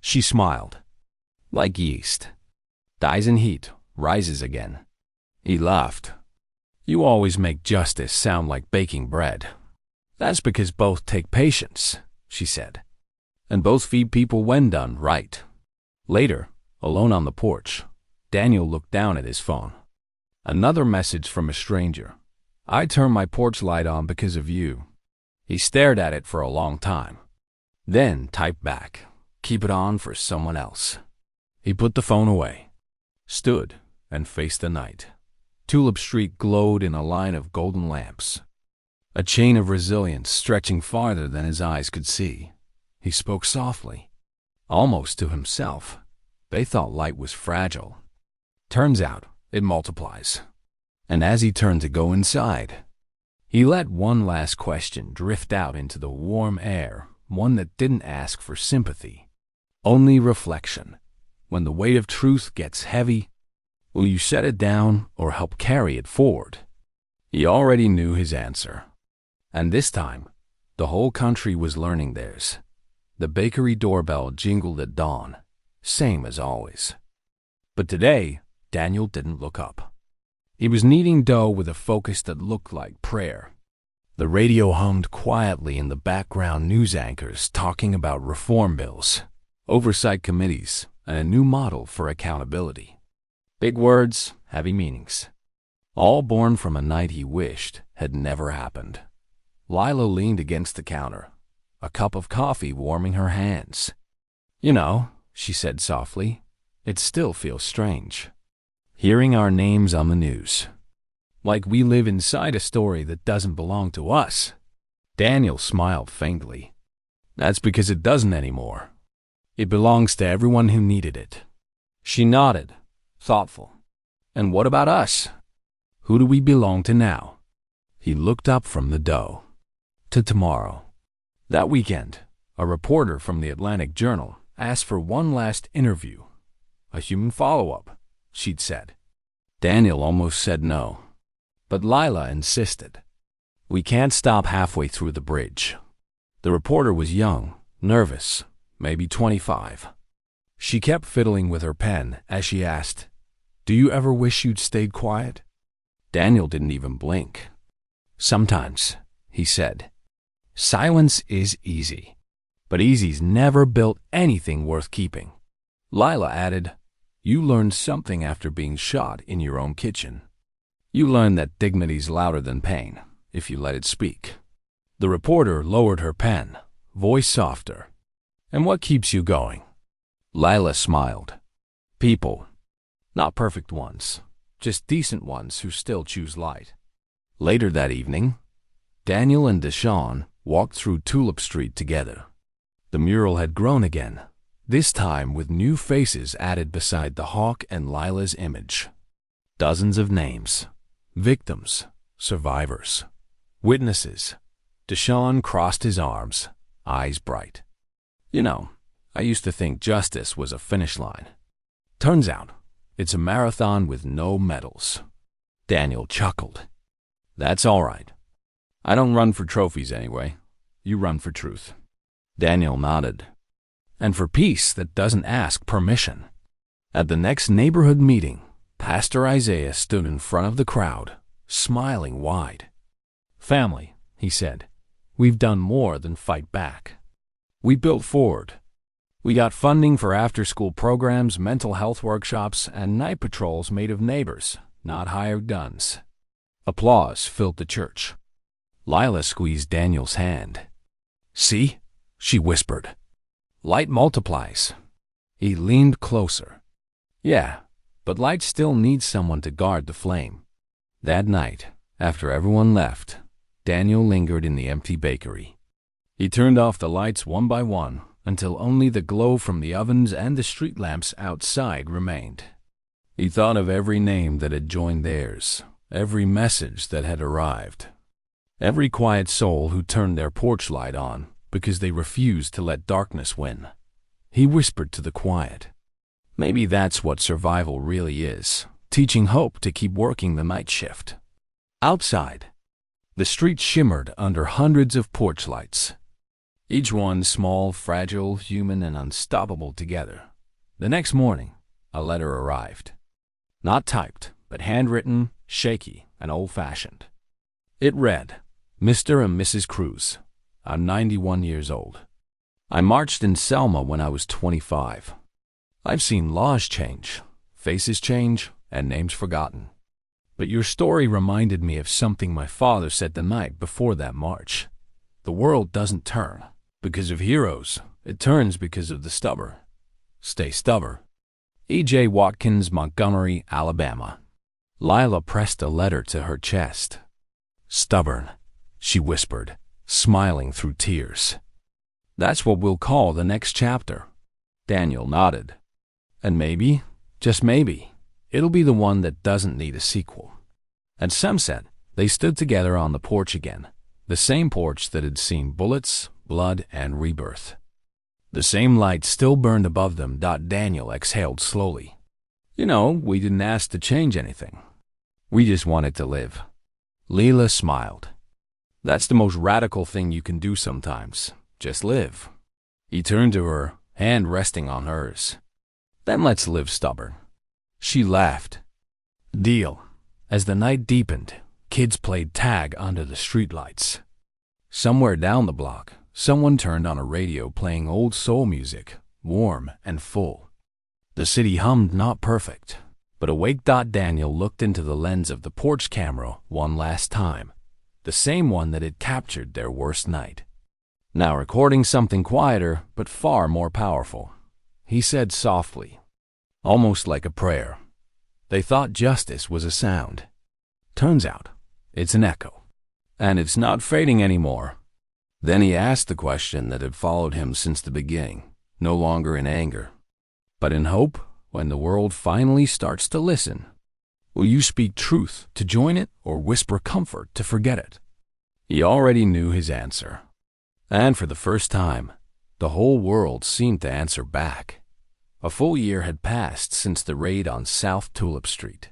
She smiled. "Like yeast. Dies in heat, rises again." He laughed. "You always make justice sound like baking bread." "That's because both take patience," she said. "And both feed people when done right." Later, alone on the porch, Daniel looked down at his phone. Another message from a stranger. "I turned my porch light on because of you." He stared at it for a long time. Then typed back, "Keep it on for someone else." He put the phone away, stood, and faced the night. Tulip Street glowed in a line of golden lamps, a chain of resilience stretching farther than his eyes could see. He spoke softly, almost to himself. They thought light was fragile. Turns out it multiplies. And as he turned to go inside, he let one last question drift out into the warm air, one that didn't ask for sympathy, only reflection. When the weight of truth gets heavy, will you set it down or help carry it forward? He already knew his answer. And this time, the whole country was learning theirs. The bakery doorbell jingled at dawn, same as always. But today, Daniel didn't look up. He was kneading dough with a focus that looked like prayer. The radio hummed quietly in the background, news anchors talking about reform bills, oversight committees, and a new model for accountability. Big words, heavy meanings. All born from a night he wished had never happened. Lila leaned against the counter, a cup of coffee warming her hands. "You know," she said softly, "it still feels strange, hearing our names on the news. Like we live inside a story that doesn't belong to us." Daniel smiled faintly. "That's because it doesn't anymore. It belongs to everyone who needed it." She nodded, thoughtful. "And what about us? Who do we belong to now?" He looked up from the dough. "To tomorrow." That weekend, a reporter from the Atlantic Journal asked for one last interview. A human follow-up, she'd said. Daniel almost said no. But Lila insisted. "We can't stop halfway through the bridge." The reporter was young, nervous, maybe 25. She kept fiddling with her pen as she asked, "Do you ever wish you'd stayed quiet?" Daniel didn't even blink. "Sometimes," he said. "Silence is easy, but easy's never built anything worth keeping." Lila added, "You learned something after being shot in your own kitchen. You learned that dignity's louder than pain, if you let it speak." The reporter lowered her pen, voice softer. "And what keeps you going?" Lila smiled. "People. Not perfect ones, just decent ones who still choose light." Later that evening, Daniel and Deshawn walked through Tulip Street together. The mural had grown again, this time with new faces added beside the hawk and Lila's image. Dozens of names, victims, survivors, witnesses. Deshawn crossed his arms, eyes bright. "You know, I used to think justice was a finish line. Turns out, it's a marathon with no medals." Daniel chuckled. "That's all right. I don't run for trophies anyway. You run for truth." Daniel nodded. "And for peace that doesn't ask permission." At the next neighborhood meeting, Pastor Isaiah stood in front of the crowd, smiling wide. "Family," he said, "we've done more than fight back. We built forward. We got funding for after-school programs, mental health workshops, and night patrols made of neighbors, not hired guns." Applause filled the church. Lila squeezed Daniel's hand. "See?" she whispered. "Light multiplies." He leaned closer. "Yeah, but light still needs someone to guard the flame." That night, after everyone left, Daniel lingered in the empty bakery. He turned off the lights one by one until only the glow from the ovens and the street lamps outside remained. He thought of every name that had joined theirs, every message that had arrived, every quiet soul who turned their porch light on because they refused to let darkness win. He whispered to the quiet, "Maybe that's what survival really is, teaching hope to keep working the night shift." Outside, the street shimmered under hundreds of porch lights, each one small, fragile, human, and unstoppable together. The next morning, a letter arrived. Not typed, but handwritten, shaky, and old-fashioned. It read, "Mr. and Mrs. Cruz, I'm 91 years old. I marched in Selma when I was 25. I've seen laws change, faces change, and names forgotten. But your story reminded me of something my father said the night before that march. The world doesn't turn because of heroes. It turns because of the stubborn. Stay stubborn. E.J. Watkins, Montgomery, Alabama." Lila pressed a letter to her chest. "Stubborn," she whispered, smiling through tears. "That's what we'll call the next chapter." Daniel nodded. "And maybe, just maybe, it'll be the one that doesn't need a sequel." At sunset, they stood together on the porch again, the same porch that had seen bullets, blood, and rebirth. The same light still burned above them. Daniel exhaled slowly. "You know, we didn't ask to change anything. We just wanted to live." Lila smiled. "That's the most radical thing you can do sometimes. Just live." He turned to her, hand resting on hers. "Then let's live stubborn." She laughed. Deal. As the night deepened, kids played tag under the streetlights. Somewhere down the block, someone turned on a radio playing old soul music, warm and full. The city hummed, not perfect, but awake. Daniel looked into the lens of the porch camera one last time, the same one that had captured their worst night. Now recording something quieter but far more powerful. He said softly, almost like a prayer, "They thought justice was a sound. Turns out, it's an echo. And it's not fading anymore." Then he asked the question that had followed him since the beginning, no longer in anger, but in hope. When the world finally starts to listen, will you speak truth to join it or whisper comfort to forget it? He already knew his answer. And for the first time, the whole world seemed to answer back. A full year had passed since the raid on South Tulip Street.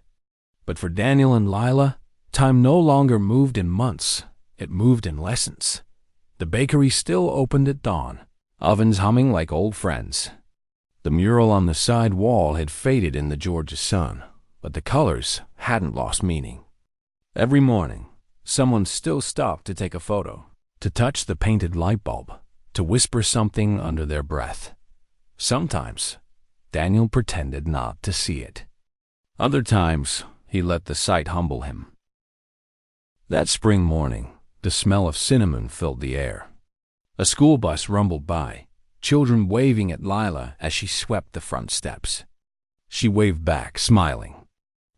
But for Daniel and Lila, time no longer moved in months. It moved in lessons. The bakery still opened at dawn, ovens humming like old friends. The mural on the side wall had faded in the Georgia sun, but the colors hadn't lost meaning. Every morning, someone still stopped to take a photo, to touch the painted light bulb, to whisper something under their breath. Sometimes, Daniel pretended not to see it. Other times, he let the sight humble him. That spring morning, the smell of cinnamon filled the air. A school bus rumbled by, children waving at Lila as she swept the front steps. She waved back, smiling.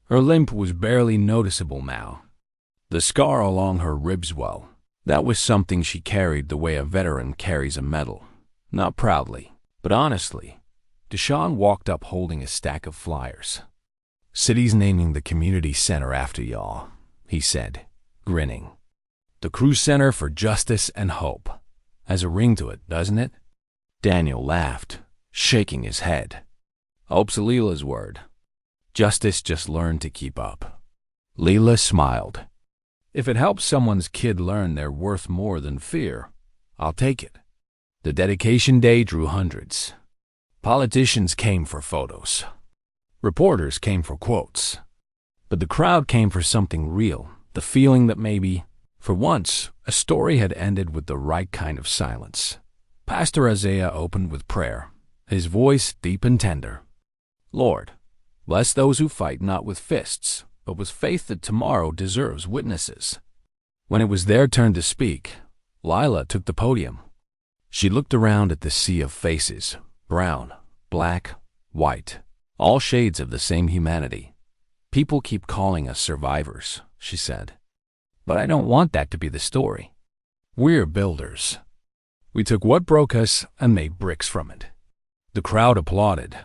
Her limp was barely noticeable now. The scar along her ribs, well, that was something she carried the way a veteran carries a medal. Not proudly, but honestly. Deshaun walked up holding a stack of flyers. "City's naming the community center after y'all," he said, grinning. "The Cruz Center for Justice and Hope. Has a ring to it, doesn't it?" Daniel laughed, shaking his head. "Hope's Lila's word. Justice just learned to keep up." Lila smiled. "If it helps someone's kid learn they're worth more than fear, I'll take it." The dedication day drew hundreds. Politicians came for photos. Reporters came for quotes. But the crowd came for something real, the feeling that maybe, for once, a story had ended with the right kind of silence. Pastor Isaiah opened with prayer, his voice deep and tender. "Lord, bless those who fight not with fists, but with faith that tomorrow deserves witnesses." When it was their turn to speak, Lila took the podium. She looked around at the sea of faces, brown, black, white, all shades of the same humanity. "People keep calling us survivors," she said. "But I don't want that to be the story. We're builders. We took what broke us and made bricks from it." The crowd applauded.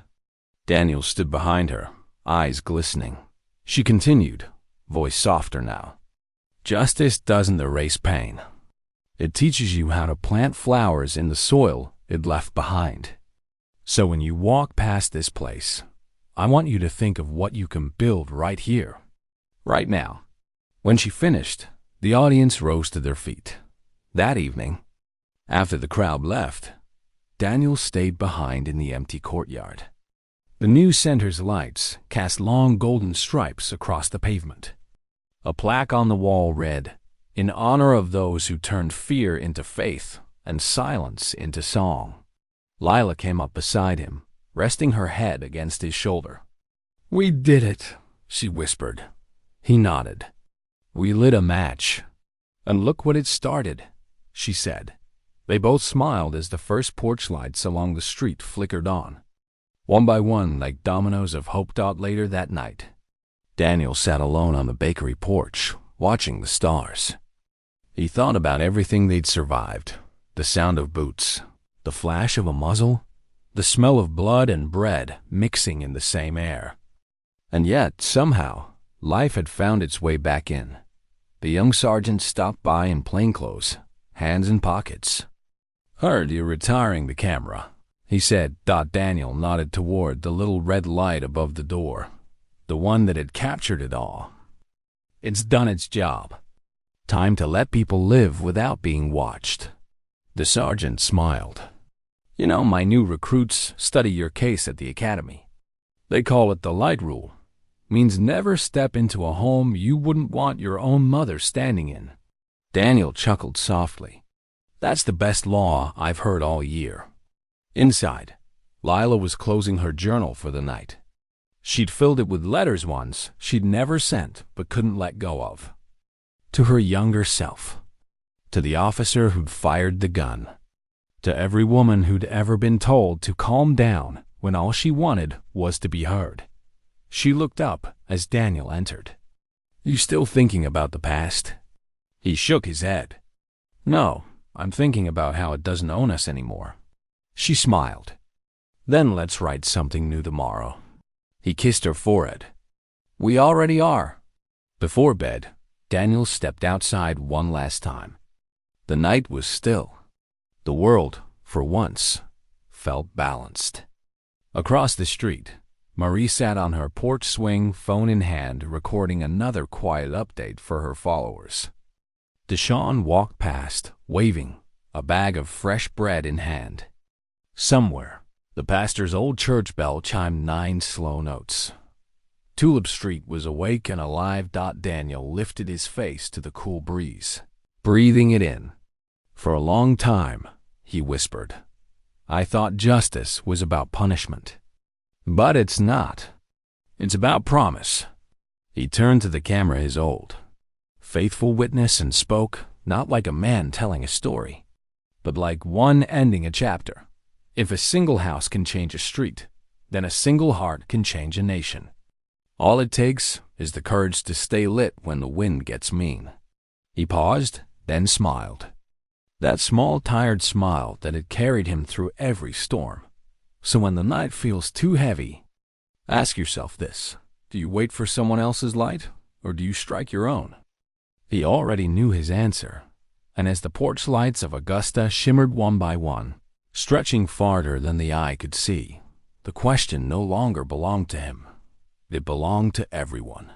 Daniel stood behind her, eyes glistening. She continued, voice softer now. Justice doesn't erase pain. It teaches you how to plant flowers in the soil it left behind. So when you walk past this place, I want you to think of what you can build right here, right now. When she finished, the audience rose to their feet. That evening, after the crowd left, Daniel stayed behind in the empty courtyard. The new center's lights cast long golden stripes across the pavement. A plaque on the wall read, "In honor of those who turned fear into faith and silence into song." Lila came up beside him, resting her head against his shoulder. "We did it," she whispered. He nodded. "We lit a match. And look what it started," she said. They both smiled as the first porch lights along the street flickered on. One by one, like dominoes of hope. Later that night, Daniel sat alone on the bakery porch, watching the stars. He thought about everything they'd survived, the sound of boots, the flash of a muzzle, the smell of blood and bread mixing in the same air. And yet, somehow, life had found its way back in. The young sergeant stopped by in plainclothes, hands in pockets. "Heard you're retiring the camera," he said. Daniel nodded toward the little red light above the door, the one that had captured it all. "It's done its job. Time to let people live without being watched." The sergeant smiled. "You know, my new recruits study your case at the academy. They call it the light rule. Means never step into a home you wouldn't want your own mother standing in." Daniel chuckled softly. "That's the best law I've heard all year." Inside, Lila was closing her journal for the night. She'd filled it with letters once she'd never sent but couldn't let go of. To her younger self. To the officer who'd fired the gun. To every woman who'd ever been told to calm down when all she wanted was to be heard. She looked up as Daniel entered. "You still thinking about the past?" He shook his head. "No, I'm thinking about how it doesn't own us anymore." She smiled. "Then let's write something new tomorrow." He kissed her forehead. "We already are." Before bed, Daniel stepped outside one last time. The night was still. The world, for once, felt balanced. Across the street, Marie sat on her porch swing, phone in hand, recording another quiet update for her followers. Deshawn walked past, waving, a bag of fresh bread in hand. Somewhere, the pastor's old church bell chimed 9 slow notes. Tulip Street was awake and alive. Daniel lifted his face to the cool breeze, breathing it in. "For a long time," he whispered, "I thought justice was about punishment. But it's not. It's about promise." He turned to the camera, his old, faithful witness, and spoke, not like a man telling a story, but like one ending a chapter. If a single house can change a street, then a single heart can change a nation. All it takes is the courage to stay lit when the wind gets mean. He paused, then smiled. That small, tired smile that had carried him through every storm. So when the night feels too heavy, ask yourself this: do you wait for someone else's light, or do you strike your own? He already knew his answer, and as the porch lights of Augusta shimmered one by one, stretching farther than the eye could see, the question no longer belonged to him. It belonged to everyone.